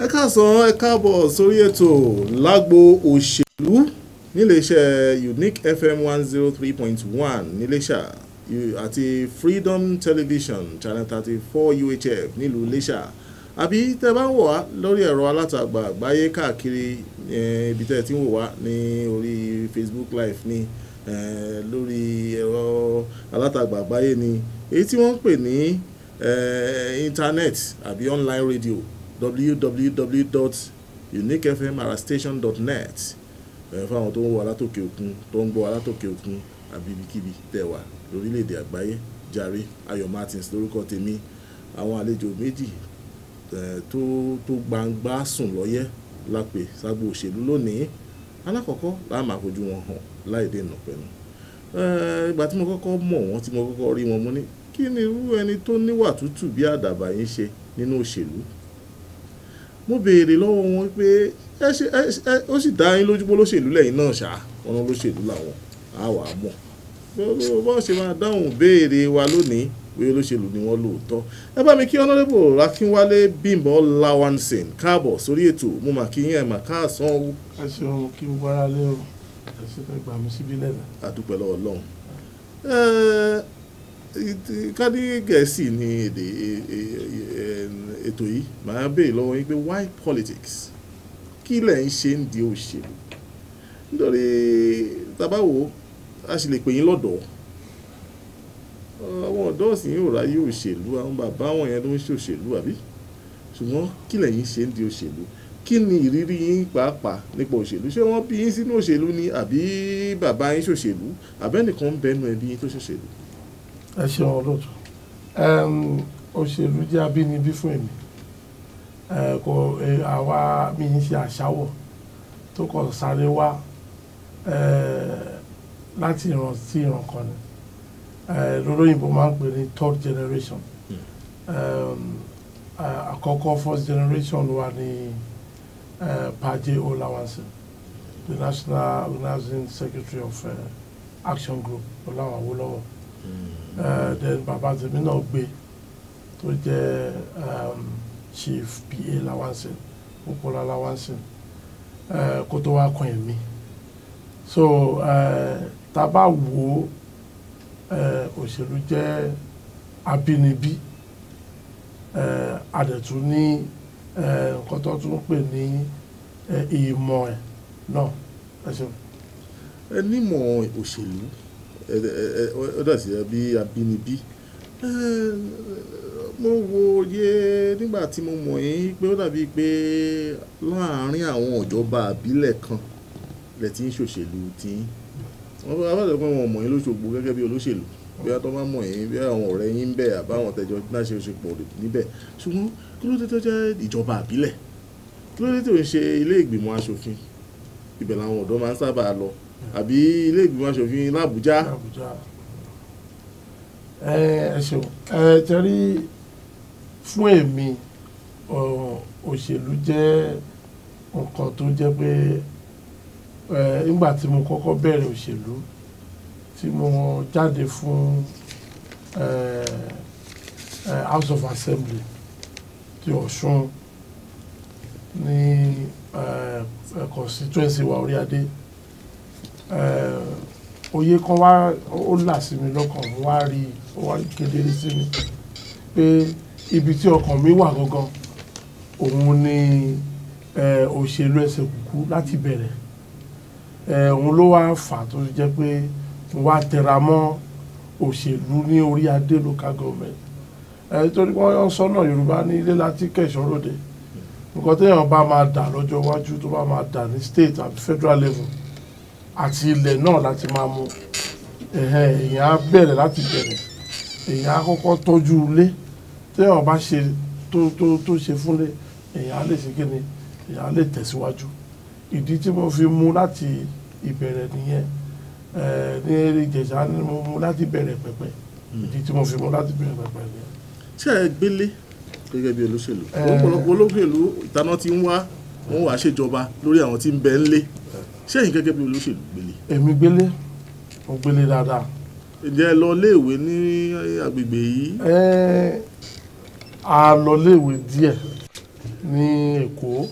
ẹ káàsán ẹ káàbọ̀ sórí ètò lágbo òṣèlú níléeṣẹ́ Unique FM 103.1 níléṣà àti Freedom Television Channel 34 UHF nílùú Iléṣà àbí tẹ́ bá ń wò wá lórí ẹ̀rọ alátagbà àgbáyé káàkiri ibi tẹ́ ti ń wò wá ní orí Facebook Live ní lórí ẹ̀rọ alátagbà àgbáyé ní èyí tí wọ́n ń pè ní internet àbí online radio www.uniquefmrastation.net fáwọn tó ń wò alátòkè òkun tó ń gbọ́ alátòkè òkun àbí ibikíbi tẹ́ wà lórílẹ̀‐èdè àgbáyé jàre Ayọ̀ Martins lórúkọ tèmi àwọn àlejò méjì tó gbangba sùn lọ́yẹ́ lápè ságbo òṣèlú lónìí alákọ̀ọ́kọ́ láà máa fojú wọn hàn láì dènà pẹ̀lú ìgbà tí mo kọ́kọ́ mọ̀ wọ́n tí mo kọ́kọ́ rí wọn mo ní kí ni irú ẹni tó níwà tútù bí àdàbà yín ṣe nínú òṣèlú mo béèrè lọ́wọ́ wọn pé ó sì dá yín lójú pé olóṣèlú lẹ́yìn náà ṣá wọn olóṣèlú làwọn àwa mọ̀ bọ́n ṣe máa dáhùn béèrè wa lónìí pé olóṣèlú ni wọ́n lóòótọ́ ẹ bá mi kí Honorable Akínwálé Bímbọ́ Lawanson káàbọ̀ sórí ètò mo mà kí yín ẹ̀ mà káàsán o. ẹ ṣeun kí n gbára lé o ẹ ṣe fẹ́ gbà mí síbí lẹ́nu. àdúpẹ́ lọ́wọ́ Ọlọ́run kádí Gẹ̀ẹ́sì ni ètò yìí màá béèrè lọ́wọ́ yín pé why politics kí lẹ̀ ń ṣe ń di òṣèlú nítorí tabawo a sì lè pè yín lọ́dọ̀ọ́ àwọn ọ̀dọ́ sì ń ráyè òṣèlú àwọn bàbá wọn yẹn ló ń ṣòṣèlú àbí ṣùgbọ́n kí lẹ̀yin ṣe ń di òṣèlú kí ni ìrírí yín pàápàá nípa òṣèlú ṣé wọ́n bí yín sínú òṣèlú ni àbí bàbá yín ṣòṣèlú àbẹ́nìkan ń bẹnu ẹbí yín tó ṣòṣèlú. ẹ ṣeun olóòtú òṣèlú jẹ́ abínibí fún èmi àwa mi ń ṣe àṣàwọ̀ tó kọ̀ sáré wá láti ìran sí ìran kan ni lóyìnbó máa ń pè ní third generation àkọ́kọ́ first generation wa ní Paje O. Lawanson, the National Organizing Secretary of Action Group Olawa Awolowo. Then bàbá tèmi náà gbé tó jẹ́ Chief P.A. Lawanson Bukola Lawanson kó tó wá kan èmi so tá a bá wò òṣèlú jẹ́ abínibí àdẹ̀tún ní nǹkan tó tún pè ní ìmọ̀ ẹ̀ náà ẹ ṣeun. ẹ nímọ̀ òṣèlú ó dà sí bí abínibí mo wòye nígbà tí mo mọ̀ yín pé ó dàbí pé láàárín àwọn ìjọba àbílẹ̀ kan lẹ ti ń ṣòṣèlú tí wọ́n bá bá lọ́pọ̀ wọn mọ̀ yín lóṣogbo gẹ́gẹ́ bí olóṣèlú bí wọ́n tó bá mọ̀ yín bí àwọn ọ̀rẹ́ yín ń bẹ àbáwọn tẹjọ náà ṣe òṣèpọ̀ níbẹ̀ ṣùgbọ́n kí ló dé tó jẹ́ ìjọba àbílẹ̀ kí ló dé tó ń ṣe ilé ìgbìmọ̀ aṣòfin ibẹ̀ làwọn ọ̀dọ́ máa ń sábà lọ àbí ilé ìgbìmọ̀ aṣòfin l'Àbújá. ẹ ṣeun tẹ́rí fún èmi òṣèlú jẹ́ nǹkan tó jẹ́ pé nígbà tí mo kọ́kọ́ bẹ̀rẹ̀ òṣèlú tí mo jáde fún House of Assembly ti Ọ̀ṣun ní constituency wa Oríadé oyè kan wá ó là sí mi lọ́kàn mo wá rí kedere sí mi pé ibi tí ọkàn mi wà gangan òun ni òṣèlú ẹsẹ̀ kúkú láti bẹ̀rẹ̀ òun ló wá fà tó jẹ́ pé mo wá tẹra mọ́ òṣèlú ní Oríadé local government torí wọ́n sọ náà Yorùbá ní ilé láti kẹ̀sọ́ ròde nǹkan téèyàn bá máa dà lọ́jọ́ iwájú tó bá máa dà ní state àti federal level àti ilẹ̀ náà láti máa mú èèyàn á bẹ̀rẹ̀ láti bẹ̀rẹ̀ èèyàn á kọ́kọ́ tọ́jú ilé téèyàn bá ṣe tó ṣe fúnlé èèyàn á lè ṣe kíni èèyàn á lè tẹ̀síwájú ìdí tí mo fi mú láti ìbẹ̀rẹ̀ nìyẹn ní Ìjẹ̀ṣà ni mo mú láti bẹ̀rẹ̀ pẹ̀pẹ̀ ìdí tí mo fi mú láti bẹ̀rẹ̀ pẹ̀pẹ̀ nìyẹn. ṣé ẹ gbélé gẹ́gẹ́ bí olóṣèlú ọ̀pọ̀lọpọ̀ olóṣèlú ìtaná ti ń wá wọn wàá ṣèjọba lórí àwọn tí ń bẹ ńlé ṣé ẹ̀yin gẹ́gẹ́ bí olóṣèlú gbélé. èmi gbélé mo gbélé dáadáa. ǹjẹ́ ẹ lọ léèwé ní agbègbè yìí. a lọ léèwé díẹ̀ ní Èkó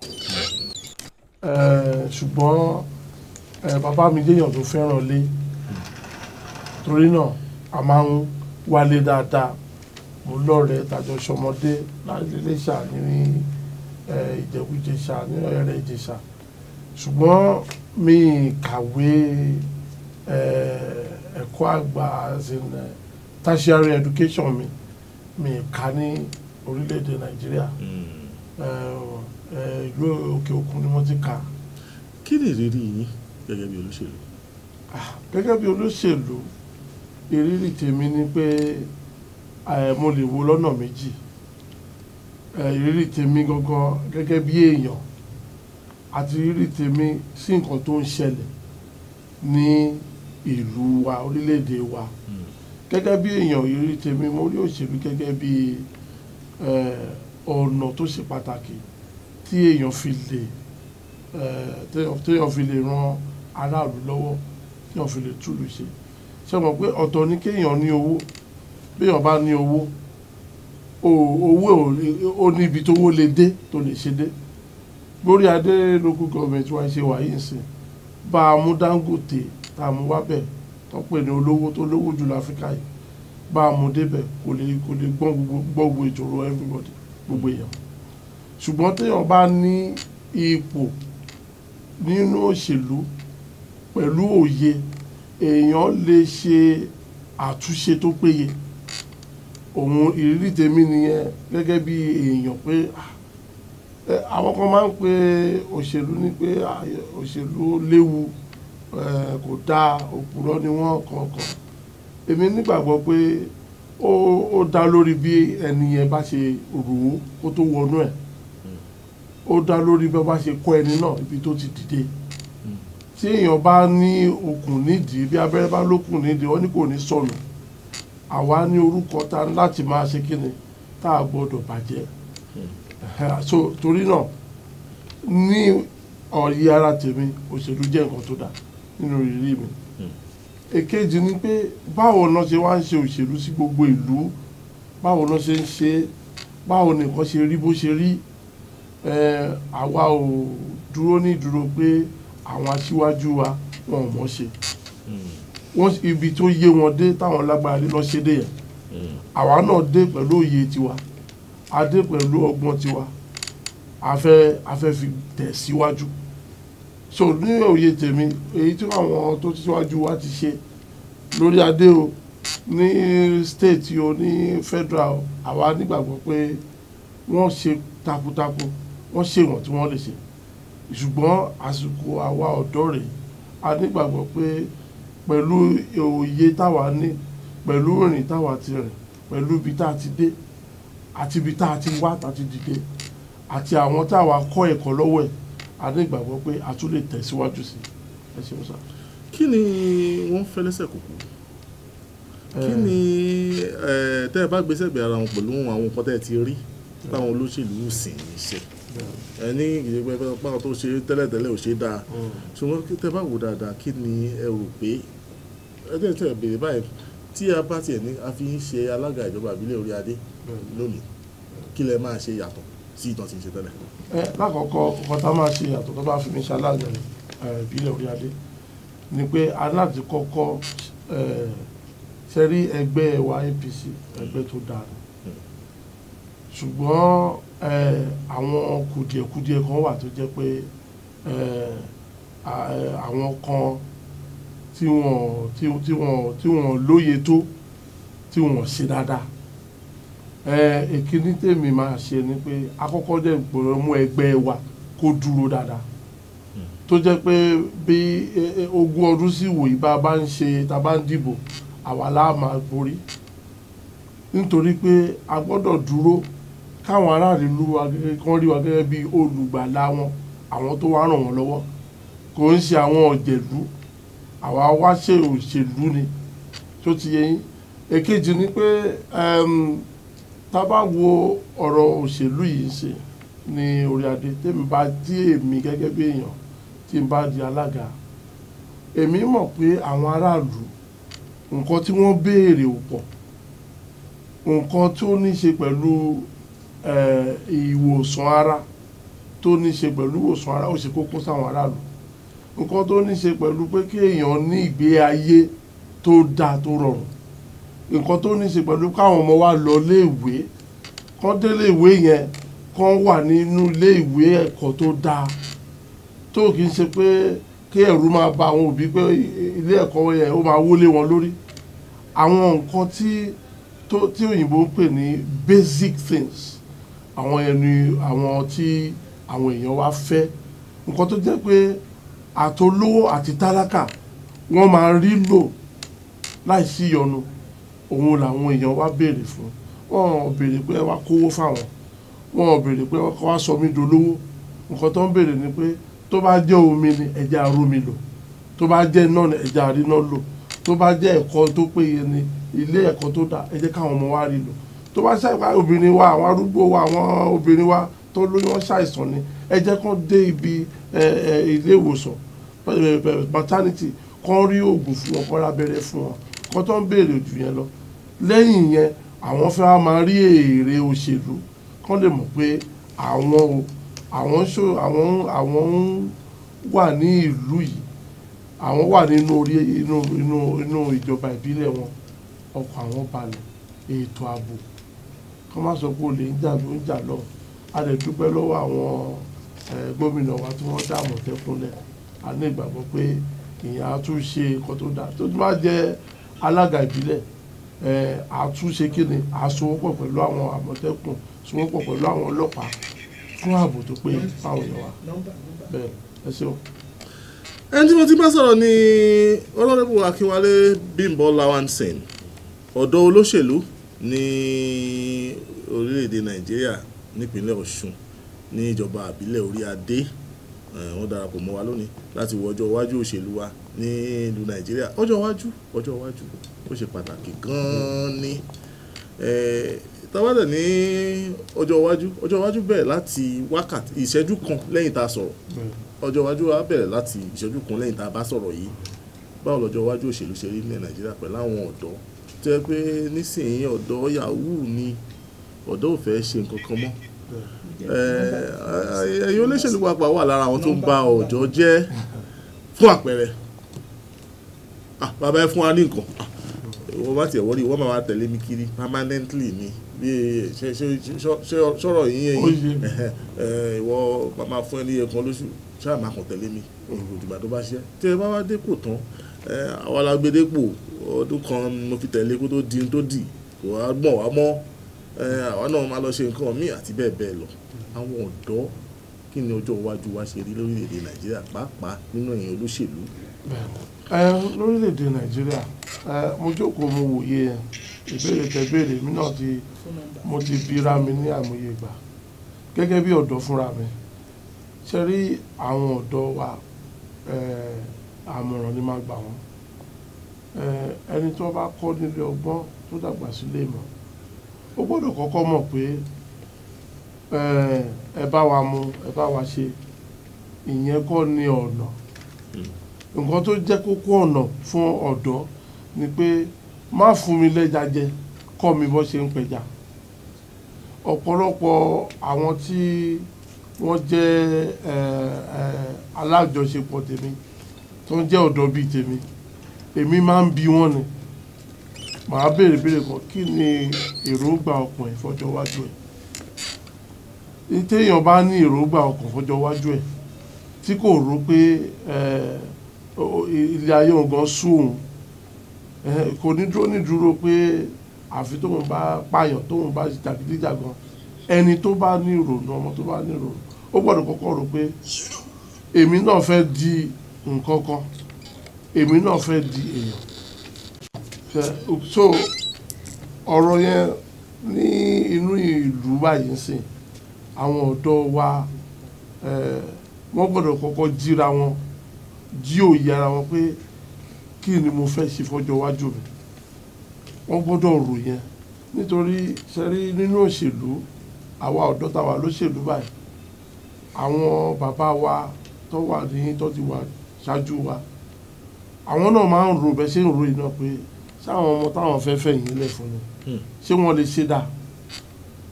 ṣùgbọ́n bàbá mi jẹ́yàn tó fẹ́ràn lé torí náà a máa ń wálé dáadáa. Mo lọ́rẹ̀ẹ́ tàjọ ṣọmọdé láti Iléṣà ní Ìjẹ̀bú-Jẹ̀ṣà ní Ọ̀yẹ́rẹ́ Ìjẹ̀ṣà ṣùgbọ́n mi kàwé ẹ̀kọ́ àgbà tertiary education mi kà ní orílẹ̀-èdè Nàìjíríà ìlú òkè òkun ni mo ti kà. kí ni ìrírí yín gẹ́gẹ́ bí olóṣèlú? Gẹ́gẹ́ bí olóṣèlú ìrírí tèmi ni pé mo lè wo lọ́nà méjì. Ìrírí tèmi gangan gẹ́gẹ́ bí èèyàn àti ìrírí tèmi sí nǹkan tó ń ṣẹlẹ̀ ní ìlú wa orílẹ̀-èdè wa. Gẹ́gẹ́ bí èèyàn ìrírí tèmi mo rí òṣèlú gẹ́gẹ́ bí ọ̀nà tó ṣe pàtàkì tí èèyàn fi lè ran aráàlú lọ́wọ́ tí èèyàn fi lè túlù ṣe. Ṣé mọ̀ pé ọ̀tọ̀ ni kéèyàn ní owó bí èèyàn bá ní owó ó ní ibi tó wó lè dé tó lè ṣe dé. Lórí adé local government wa ṣe wà yìí nsìn bá a mú Dangote tá a mú wábẹ̀ tó pè ní olówó tó lówó jù láfíríkà yìí bá a mú débẹ̀ kò lè gbọ́ ìṣòro everybody gbogbo èèyàn. Ṣùgbọ́n téèyàn bá ní ipò nínú òṣèlú pẹ̀lú òye èèyàn lè ṣe àtúnṣe tó péye. Òun ìrírí tèmi nìyẹn gẹ́gẹ́ bí èèyàn pé àwọn kan máa ń pe òṣèlú ní pé òṣèlú léwu kò dáa òpùrọ́ ni wọ́n kọ̀ọ̀kan. Èmi nígbàgbọ́ pé ó dá lórí bí ẹni yẹn bá ṣe rò ó kó tó wọnú ẹ̀. Ó dá lórí bí wọ́n bá ṣe kọ́ ẹni náà ibi tó ti dìde. Tí èèyàn bá ní okùn nídìí bí abẹ́rẹ́ bá lókùn nídìí wọ́n ní kò ní sọnù. Àwa ní orúkọ ta láti máa ṣe kíni tá a gbọ́dọ̀ bàjẹ́. So torí náà ní ọ̀yẹ́ ara tèmi òṣèlú jẹ́ nǹkan tó dáa nínú ìrírí mi. Èkejì ni pé báwo náà ṣe wá ń ṣe òṣèlú sí gbogbo ìlú báwo náà ṣe ń ṣe báwo nìkan ṣe rí bó ṣe rí. Àwa ò dúró ní ìdúró pé àwọn aṣíwájú wa wọn ò mọ̀ ṣe. Ibi tó yé wọn dé táwọn lágbára lé lọ ṣe dé yẹn. Àwa náà dé pẹ̀lú òye tiwa a dé pẹ̀lú ọgbọ́n tiwa a fẹ́ fi tẹ̀ síwájú. So ní òye tèmi èyí tí àwọn tó síwájú wa ti ṣe lórí adé o ní state o ní federal o àwa nígbàgbọ́ pé wọ́n ṣe takuntakun wọ́n ṣe wọ́n tí wọ́n lè ṣe. Ṣùgbọ́n àsìkò àwa ọ̀dọ́ rèé a nígbàgbọ́ pé pẹ̀lú òye táwa ní pẹ̀lú ìrìn táwa ti rìn pẹ̀lú ibi tá a ti dé àti ibi tá a ti wá tá a ti dìde àti àwọn táwa kọ́ ẹ̀kọ́ lọ́wọ́ ẹ̀ a ní ìgbàgbọ́ pé a tún lè tẹ̀síwájú sí ẹ ṣeun sá. kí ni wọ́n fẹ́ lẹ́sẹ̀ kúkú kí ni tẹ́ ẹ bá gbé sẹ́gbẹ̀ẹ́ ara wọn pẹ̀lú àwọn nǹkan tẹ́ ẹ ti rí táwọn olóṣèlú sì ń ṣe ẹni ìgbẹ́ pàwọn tó ṣe tẹ́lẹ̀tẹ́lẹ̀ ò ṣe dáa ṣùgbọ́n tẹ́ bá wò dáadáa kí ni ẹ rò pé ẹjẹ́ tẹ́ ẹ béèrè báyìí tí a bá tiẹ̀ ní a fi ń ṣe alága ìjọba ìbílẹ̀ orí adé lónìí kí lẹ máa ṣe yàtọ̀ sí ìtàn tí ń ṣe tẹ́lẹ̀. Lákọ̀ọ́kọ́ ọkọ̀ tá máa ṣe yàtọ̀ tó bá fi mí ṣe alága ìbílẹ̀ orí adé ni pé aláàtí kọ́kọ́ ṣẹ́rí ẹgbẹ́ wa APC ẹgbẹ́ tó dáa ṣùgbọ́n àwọn kùdìẹ̀kùdìẹ̀ kan wà tó jẹ́ pé àwọn kan tí wọ́n lóye tó tí wọ́n ṣe dáadáa. Èkíní tèmi máa ṣe ni pé àkọ́kọ́ dẹ̀ gbọ́dọ̀ mú ẹgbẹ́ wa kó dúró dáadáa tó jẹ́ pé bí 20 ọdún sí wòyí bá ń ṣe tá bá ń dìbò àwa la máa borí nítorí pé a gbọ́dọ̀ dúró káwọn aráàlú wa kan rí wa gẹ́gẹ́ bí olùgbàlà wọn àwọn tó wá ràn wọ́n lọ́wọ́ kò ń ṣe àwọn ọ̀jẹ̀lú àwa wá ṣe òṣèlú ni tó ti yẹ yín. Èkejì ni pé tá bá wo ọ̀rọ̀ òṣèlú yìí ṣe ní orí adé tèmi bá dí èmi gẹ́gẹ́ bí èèyàn tí n bá di alága èmi mọ̀ pé àwọn aráàlú nǹkan tí wọ́n béèrè ò pọ̀ nǹkan tó ní ṣe pẹ̀lú ìwòsàn ara tó ní ṣe pẹ̀lú ìwòsàn ara ó ṣe kókó sáwọn aráàlú nǹkan tó ní ṣe pẹ̀lú pé kí èèyàn ní ìgbé ayé tó dáa tó rọrùn nǹkan tó ní ṣe pẹ̀lú káwọn ọmọ wa lọ léèwé kán délé ìwé yẹn kán wà nínú ilé ìwé ẹ̀kọ́ tó dáa tó kì í ṣe pé kí ẹ̀rù máa bà àwọn òbí pé ilé ẹ̀kọ́ yẹn ó máa wólé wọn lórí àwọn nǹkan tí òyìnbó ń pè ní basic things àwọn yẹn ni àwọn tí àwọn èèyàn wa fẹ́ nǹkan tó jẹ́ pé àtolówó àti tálákà wọ́n máa rí lò láìsí ìyọnu òun làwọn èèyàn wa béèrè fún wọn ò béèrè pé wá kówó fáwọn wọn ò béèrè pé wá sọ mí dolówó nǹkan tó ń béèrè ni pé tó bá jẹ́ omi ni ẹja arómi lò tó bá jẹ́ iná ni ẹja àríná lò tó bá jẹ́ ẹ̀kọ́ tó péye ni ilé ẹ̀kọ́ tó dáa ẹ jẹ́ káwọn ọmọ wa rí lò tó bá ṣàìpá obìnrin wa àwọn arúgbó wa àwọn obìnrin wa tó lóyún wọn ṣàìsàn ni ẹ jẹ́ kán dé ibi ilé ìwòsàn maternity kán rí oògùn fún wọn kán lábẹ́rẹ́ fún wọn kán tó ń béèrè jù yẹn lọ lẹ́yìn yẹn àwọn fẹ́ wá máa rí èrè òṣèlú kán lè mọ̀ pé àwọn wà ní ìlú yìí àwọn wà nínú ìjọba ìbílẹ̀ wọn ọkọ̀ àwọn balẹ̀ ètò ààbò kán má sọ pé olè ń jà ló ń jà lọ a lè dúpẹ́ lọ́wọ́ àwọn gómìnà wa tí wọ́n dá Àmọ̀tẹ́kùn lẹ̀ a ní ìgbàgbọ́ pé ìyẹn á tún ṣe nǹkan tó dáa tó bá jẹ́ alága ìbílẹ̀ àtúnṣe kíni àsowọ́pọ̀ pẹ̀lú àwọn Àmọ̀tẹ́kùn sowọ́pọ̀ pẹ̀lú àwọn ọlọ́pàá fún ààbò tó pé fáwọn èèyàn wa bẹ́ẹ̀ ẹ ṣeun. ẹni tí mo ti bá sọ̀rọ̀ ni Honorable Akínwálé Bímbọ́ Lawanson ọ̀dọ́ olóṣèlú ní orílẹ̀-èdè Nàìjíríà nípínlẹ̀ Ọ̀ṣun ní ìjọba àbílẹ̀ Orí Adé wọ́n darapọ̀ mọ́ wa lónìí láti wo ọjọ́ iwájú òṣèlú wa ní ìlú Nàìjíríà ọjọ́ iwájú ó ṣe pàtàkì gan-an ni tàbádẹ̀ ní ọjọ́ iwájú bẹ̀rẹ̀ láti wákàtí ìṣẹ́jú kan lẹ́yìn tá a sọ̀rọ̀ ọjọ́ iwájú wa bẹ̀rẹ̀ láti ìṣẹ́jú kan lẹ́yìn tá a bá sọ̀rọ̀ yìí báwo lọ́jọ́ iwájú òṣèlú ṣe rí ní Nàìjíríà pẹ̀lú àwọn ọ̀dọ́ tẹ́ pé nísìnyí ọ̀dọ́ yahoo ni ọ̀dọ́ ò fẹ́ ṣe nǹkan kan mọ́ ẹ̀yin olóṣèlú pàápàá wà lára àwọn tó ń ba ọ̀dọ́ jẹ́ fún àpẹẹrẹ bàbá ẹ fún wa ní nǹkan wọ́n bá tiẹ̀ wọ́rí wọ́n máa tẹ̀lé mi kiri permanently ni bí sọ̀rọ̀ yín ẹ̀yìn ìwọ máa fún ẹ ní ẹ̀kan lóṣù ṣáà máa kàn tẹ̀lé mi òdìgbà tó bá ṣe tí ẹ bá wá dépò tán àwọn alágbèdépò ọdún kan mo fi tẹ̀lé kó tó di tó dì kò wá gbọ̀n wá mọ́ àwa náà máa lọ ṣe nǹkan míì àti bẹ́ẹ̀ bẹ́ẹ̀ lọ àwọn ọ̀dọ́ kí ni ọjọ́ iwájú wa ṣe rí lórílẹ̀‐èdè Nàìjíríà pàápàá nínú ẹ̀yìn olóṣèlú. lórílẹ̀‐èdè Nàìjíríà mo jókòó mo wòye ìbéèrè tẹ́béèrè mi náà mo ti bira mi ní àìmọye ìgbà gẹ́gẹ́ bí ọ̀dọ́ fúnra mi ṣe rí àwọn ọ̀dọ́ wa àmọ̀ràn ni máa gbà wọ́n ẹni tó bá kọ́ nílé ọgbọ́n tó dàgbà sílé ìmọ̀ ó gbọ́dọ̀ kọ́kọ́ mọ̀ pé ẹ bá wa mu ẹ bá wa ṣe ìyẹn kọ́ ni ọ̀nà nǹkan tó jẹ́ kókó ọ̀nà fún ọ̀dọ́ ni pé má fún mi lẹ́ja jẹ kọ́ mi bọ́ ṣe ń pẹja ọ̀pọ̀lọpọ̀ àwọn tí wọ́n jẹ́ alájọṣepọ̀ tèmi tó ń jẹ́ ọ̀dọ́ bíi tèmi èmi máa ń bi wọ́n ni màá béèrè kan kí ni èròǹgbà ọkàn ẹ̀ fọjọ́ iwájú ẹ̀ téèyàn bá ní èròǹgbà ọkàn fọjọ́ iwájú ẹ̀ tí kò rò pé ilé ayé òun gan sú òun kò ní dúró pé àfi tóun bá pààyàn tóun bá jàgídíjàgan ẹni tó bá ní ìrònú ọmọ tó bá ní ìrònú ó gbọ́dọ̀ kọ́kọ́ rò pé èmi náà fẹ́ di nǹkan kan èmi náà fẹ́ di èèyàn so ọ̀rọ̀ yẹn ní inú ìlú báyìí sìn àwọn ọ̀dọ́ wa wọ́n gbọ́dọ̀ kọ́kọ́ jíra wọn jí òye ara wọn pé kí ni mo fẹ́ ṣe fọ́jọ́ iwájú mi wọ́n gbọ́dọ̀ rò yẹn nítorí sẹ́rí nínú òṣèlú àwa ọ̀dọ́ táwa lóṣèlú báyìí àwọn bàbá wa tó wà ní tó ti wà ṣáájú wa àwọn náà máa ń rò bẹ́ẹ̀ ṣe ń rò iná pé sáwọn ọmọ táwọn fẹ́ fẹ̀yìn lẹ̀ fún ni ṣé wọ́n lè ṣe dáa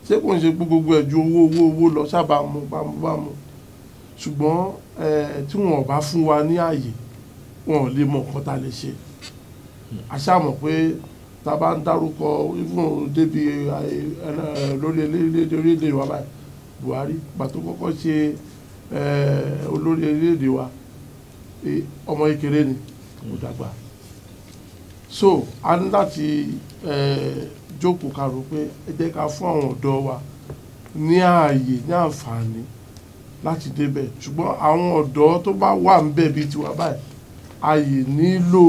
ṣé kò ń ṣe gbogbo ẹ̀ ju owó lọ sábà mú bámu ṣùgbọ́n tí wọn ò bá fún wa ní ààyè wọn ò lè mọ nǹkan tá a lè ṣe àṣà mọ̀ pé tá a bá ń dárúkọ even débi lórí orílẹ̀-èdè wa báyìí Buhari pàtó kọ́kọ́ ṣe olórí orílẹ̀-èdè wa ọmọ kékeré ni kò dàgbà so a ní láti jókòó ká rò pé ẹ jẹ́ ká fún àwọn ọ̀dọ́ wa ní ààyè ní àǹfààní láti débẹ̀ ṣùgbọ́n àwọn ọ̀dọ́ tó bá wà ń bẹ̀ bíi tiwa báyìí ààyè nílò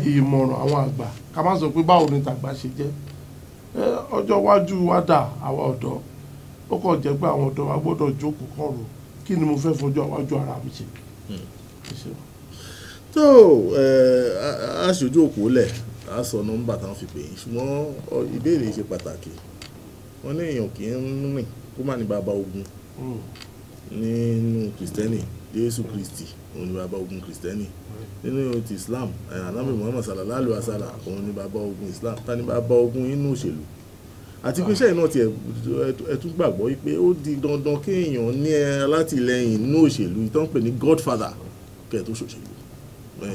ìmọ̀ràn àwọn àgbà ká má sọ pé báwo ni tàgbà ṣe jẹ́ ọjọ́ iwájú wa dà àwa ọ̀dọ́ ó kàn jẹ́ pé àwọn ọ̀dọ́ wa gbọ́dọ̀ jókòó kàn rò kí ni mo fẹ́ fojú iwájú ara mi ṣe. tó aṣojú òkú lẹ̀ á sọ nọ́mbà táwọn fi pè é ṣùgbọ́n ìbéèrè ṣe pàtàkì wọ́n ní èèyàn kì í rìn kó má ní bàbá ogun nínú kìrìsìtẹ́nì Jésù Kristi òun ni bàbá ogun kìrìsìtẹ́nì nínú ti Islam Ànábì Muhammad sallallahu alaihi wasallam òun ni bàbá ogun Islam ta ni bàbá ogun inú òṣèlú àti pé iṣẹ́ náà ti ẹ̀tún gbàgbọ́ wípé ó di dandan kéèyàn ní alátìlẹyìn inú òṣèlú tó ń pè ní godfather kẹ́ẹ̀ tó ṣòṣèlú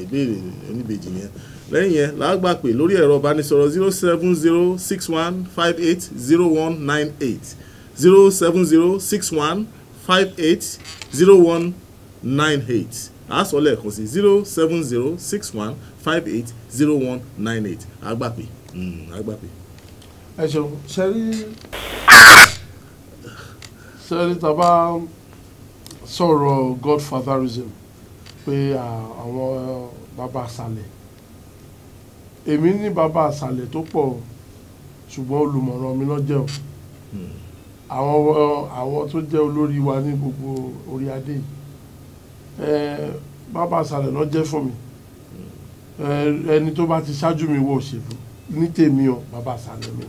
ìbéèrè oníbejì yẹn lẹ́yìn yẹn làágbà pé lórí ẹ̀rọ ìbánisọ̀rọ̀ 07061580198 07061580198 àásọ lẹ́ẹ̀kan sí 07061580198 àgbà pé ẹ ṣeun ṣẹ́rí tá a bá sọ̀rọ̀ godfatherism pé àwọn bàbá àṣàlẹ̀ èmi ní bàbá àṣàlẹ̀ tó pọ̀ ṣùgbọ́n olùmọ̀ràn mi lọ́jọ́ àwọn tó jẹ́ olórí wa ní gbogbo orí adé bàbá àṣàlẹ̀ ló jẹ́ fún mi ẹni tó bá ti ṣáájú mi wọ òṣèlú ní tèmi o bàbá àṣàlẹ̀ mi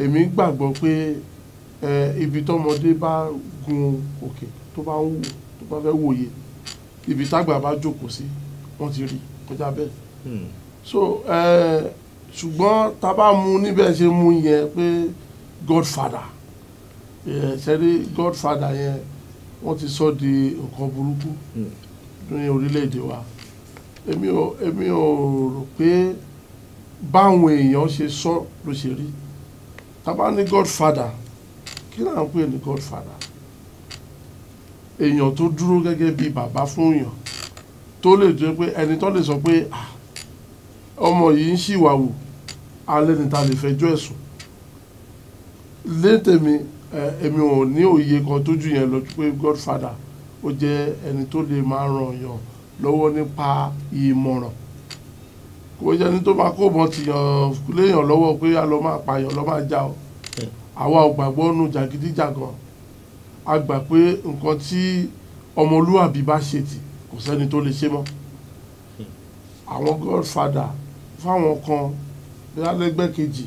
èmi gbàgbọ́ pé ibi tọ́mọdé bá gun òkè tó bá fẹ́ wòye ibi tágbà bá jókòó sí wọ́n ti rí kọjá bẹ́ẹ̀ so ṣùgbọ́n tá a bá mú níbẹ̀ ṣe mú yẹn pé godfather ṣẹ́rí godfather yẹn wọ́n ti sọ di nǹkan burúkú ní orílẹ̀-èdè wa èmi ò rò pé báwọn èèyàn ṣe sọ ló ṣe rí tá a bá ní godfather kí là ń pè ní godfather èèyàn tó dúró gẹ́gẹ́ bí bàbá fún èèyàn tó lè jẹ́ pé ẹni tó lè sọ pé ọmọ yìí ń ṣìwàwù alẹ́ ní ta lè fẹjọ́ ẹ̀sùn létèmi èmi ò ní òye kan tójú yẹn lọ pé godfather ó jẹ́ ẹni tó lè máa ràn yàn lọ́wọ́ nípa ìmọ̀ràn kò jẹ́ ní tó bá kó bọ́ tìyàn léèyàn lọ́wọ́ pé a lọ máa pààyàn lọ máa já ọ àwa ò gbàgbọ́ nù jàgídíjàgan a gbà pé nǹkan tí ọmọlúwàbí bá ṣe tì kò sẹ́ni tó lè ṣe mọ́ àwọn godfather fáwọn kan lẹ́gbẹ́ kejì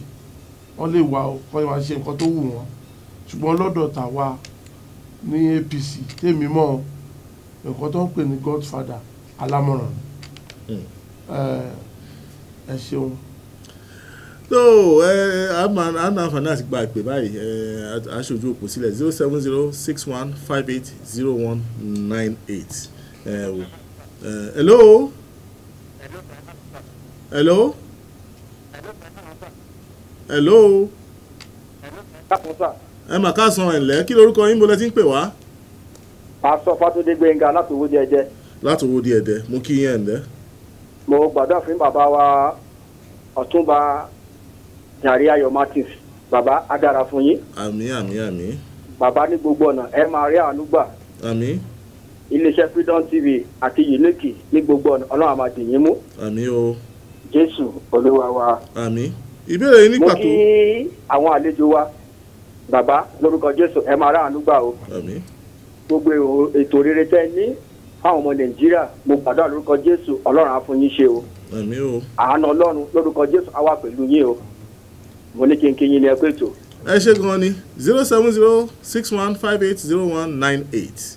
wọ́n lè wà wọ́n máa ṣe nǹkan tó wù wọ́n ṣùgbọ́n lọ́dọ̀ tàwa ní APC tèmi mọ́ nǹkan tó ń pè ní godfather alámọ̀ràn ẹ ṣeun. tó àǹfààní àti gba ìpè báyìí aṣojú òpó sílẹ̀ 07061580198 hello. Hello. Hello. Ẹ mà ká san ẹ̀lẹ́ kí lorúkọ yín bọ́lẹ̀ tí ń pè wá. Pásítọ̀ Fátúndé Gbénga láti Owódì Ẹdẹ. Láti Owódì Ẹdẹ mo kí yín ẹ̀lẹ́. Mo gbàdúrà fún bàbá wa Ọ̀túnba Jàre Ayọ̀ Martins. Bàbá á dára fún yín. Àmín àmín àmín. Bàbá ní gbogbo ọ̀nà ẹ máa rí àánú gbà. Àmín. Iléeṣẹ́ Freedom TV àti Unity ní gbogbo ọ̀nà Ọlọ́run á máa dì yín mú. Àmín o. Jésù Olúwa wa. Àmín. Ìbéèrè yín ní pàtó. Mo kí àwọn àlejò wa bàbá lórúkọ Jésù ẹ máa rí àánú gbà o. Àmín. Gbogbo ètò rere tẹ́ ní fáwọn ọmọ Nàìjíríà mo gbàdúrà lórúkọ Jésù Ọlọ́run á fún yín ṣe o. Àmín o. Àánú Ọlọ́run lórúkọ Jésù á wà pẹ̀lú yín o. Mo ní kí n kí yín ní ẹgbẹ́ ètò. Ẹ ṣé gan ni 07061580198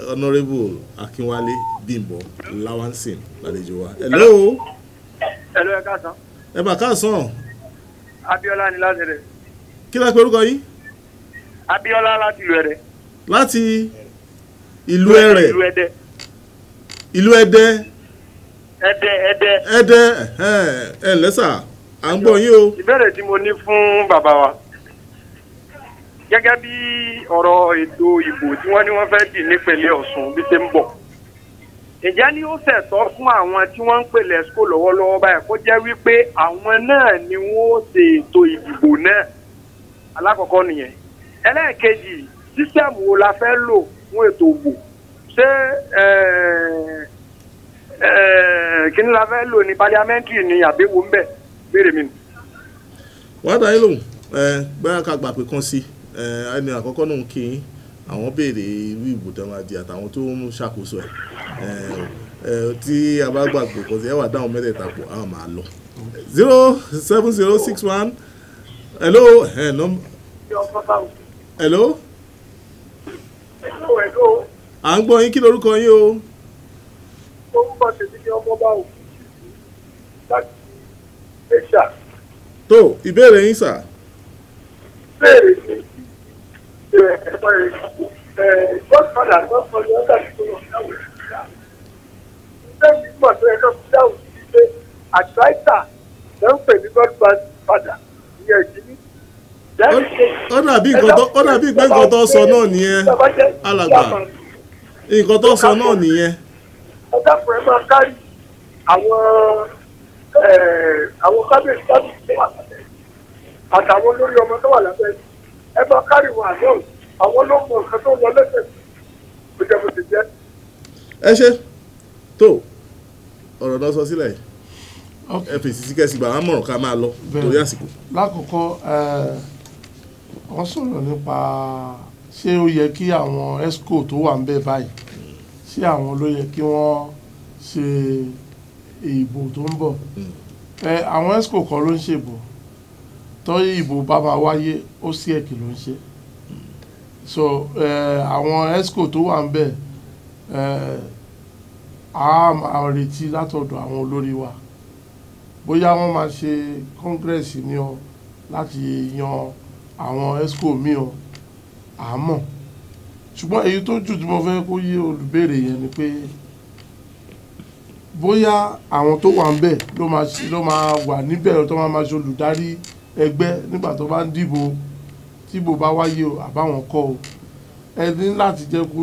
Honourable Akínwálé Bímbọ́ Láwánsìn lálejò wa. Hello. Hello ẹ káàsán. Ẹ bá káàsán. Abíọ́lá ni láti rẹ̀. Kí la pè orúkọ yín? Abíọ́lá láti ìlú Ẹdẹ. láti ìlú Ẹrẹ̀ ìlú Ẹdẹ ẹ lẹ́sà à ń gbọ́ yín o. Ìbéèrè tí mo ní fún bàbá wa gẹ́gẹ́ bí ọ̀rọ̀ ètò ìbò tí wọ́n ní wọ́n fẹ́ dì nípínlẹ̀ Ọ̀ṣun bí ṣe ń bọ̀. Ǹjẹ́ ni ó ṣẹ̀tọ́ fún àwọn tí wọ́n ń pè lẹ́sìkò lọ́wọ́lọ́wọ́ báyìí kó jẹ́ wípé àwọn náà ni wọ́n ṣe ètò ìdìbò náà? Alákọ̀ọ́kọ́ nìyẹn. Ẹlẹ́ẹ̀kejì, sísẹ́mù wo la fẹ́ lò fún ètò ìbò? Ṣé kí ni la fẹ́ lò ní parliamentary ni àbẹ̀wò ń bẹ̀? Béèrè mi nù. wọ́n á dá yín lóhùn bẹ́ẹ̀ ká gbà pé kán sí ẹni àkọ́kọ́ náà kí yín àwọn béèrè irú ìbò tó máa di àtàwọn tó ń ṣàkóso ẹ̀ tí a bá gbàgbé kọ́ sí ẹ wà dáhùn mẹ́tẹ̀ẹ̀ta pọ̀ àwọn máa lọ. 07061 hello hello à ń gbọ́ yín kí lorúkọ yín o. Orúkọ tèmi ni ọmọ bá wò láti Asia. tó ìbéèrè yín sà. Béèrè mi godfather lọ́sọ̀rọ̀ ọ̀gá tó lọ dáwọ̀ ìgbà. Ṣé mi mọ̀ tó ẹjọ́ fi dáwọ̀ sí pé àtúráìtà ló ń pè ní godfather ní ẹ̀jìní? ó dàbí pé nǹkan tó sọ náà nìyẹn alàgbà nǹkan tó sọ náà nìyẹn. Ọ̀gá fún ẹ máa kárí àwọn kábíyèsí tó wà lábẹ́ àtàwọn olórí ọmọ tó wà lábẹ́ ẹ máa kárí wọn àdéhùn àwọn ló mọ nǹkan tó lọ lẹ́sẹ̀ kó jẹ́ bó ti jẹ́. ẹ ṣe tó ọ̀rọ̀ náà sọ sílẹ̀ ẹ fèsì sí kẹ́sì gbà wọ́n mọ̀ràn ká máa lọ torí àsìkò. lákòókò wọ́n sọ̀rọ̀ nípa ṣé ó yẹ kí àwọn esco tó wà ń bẹ̀ báyìí ṣé àwọn ló yẹ kí wọ́n ṣe ìbò tó ń bọ̀. Àwọn esco kan ló ń ṣèbò tọ́yí ìbò bá máa wáyé ó sí ẹ̀kì ló ń ṣe. So àwọn esco tó wà ń bẹ̀ a máa retí látọ̀dọ̀ àwọn olórí wa bóyá wọ́n máa ṣe congress ní ọ láti yan àwọn esco míì ọ àmọ́ ṣùgbọ́n èyí tó jù tí mo fẹ́ kó yé olùbéèrè yẹn ni pé bóyá àwọn tó wà ń bẹ̀ ló máa wà níbẹ̀ tó máa ṣe olùdarí ẹgbẹ́ nígbà tó bá ń dìbò tíbò bá wáyé o àbáwọn kọ́ o ẹni láti jẹ́ kó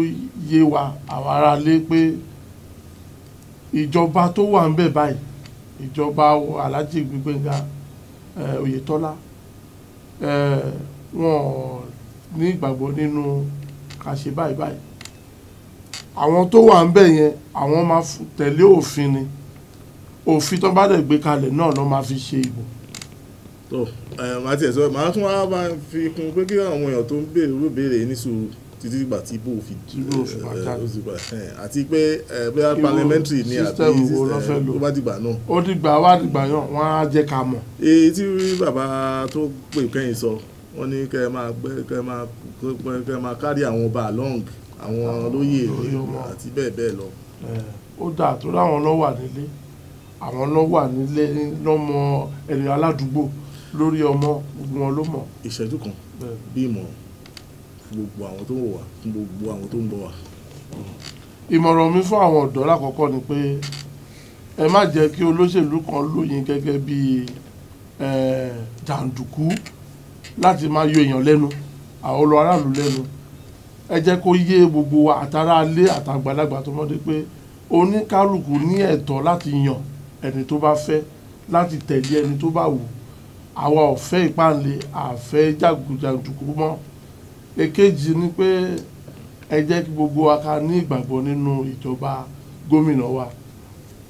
yé wa àwọn ará lé pé ìjọba tó wà ń bẹ̀ báyìí ìjọba Alhaji Gbénga Oyètọ́lá wọn ní ìgbàgbọ́ nínú ká ṣe báyìí báyìí àwọn tó wà ń bẹ̀ yẹn àwọn máa tẹ̀lé òfin ni òfin tó bá dẹ̀ gbé kalẹ̀ náà ló máa fi ṣe ìbò. tó màá tiẹ̀ sọ màá tún wá bá fi kún pé kí àwọn èèyàn tó ń béèrè ló béèrè ní sùúrù títí ìgbà tí ibò fi àti pé bóyá parliamentary ni àbí tó bá dìgbà náà. ó dìgbà wá dìgbà yàn wọ́n á jẹ́ ká mọ̀. èyí tí bàbá tó pè kẹ́yìn sọ wọ́n ní kẹ́ ẹ máa kárí àwọn ọba along àwọn olóyè àti bẹ́ẹ̀ bẹ́ẹ̀ lọ. ó dáa tó láwọn lọ wà nílé àwọn lọ wà nílé lọ́mọ ẹni aládùúgbò lórí ọmọ gbogbo wọn ló mọ̀. ìṣẹ́jú kan bí ìmọ̀ràn fún gbogbo àwọn tó ń wò wá fún gbogbo àwọn tó ń bọ̀ wá. ìmọ̀ràn mi fún àwọn ọ̀dọ́ lákọ̀ọ́kọ́ ni pé ẹ má jẹ́ kí olóṣèlú kan lò yín gẹ́gẹ́ bí jàǹdùkú láti máa yọ èèyàn lẹ́nu àwọn olú aráàlú lẹ́nu. Ẹ jẹ́ kó yé gbogbo wa àtàrà alé àtàgbàlagbà tó mọ́dé pé oníkálukú ní ẹ̀tọ́ láti yàn ẹni tó bá fẹ́ láti tẹ̀lé ẹni tó bá wù. Àwa ò fẹ́ ìpáǹle àfẹ́ jàǹdùkú mọ́. Èkejì ni pé ẹ jẹ́ kí gbogbo wa ká ní ìgbàgbọ́ nínú ìjọba gómìnà wa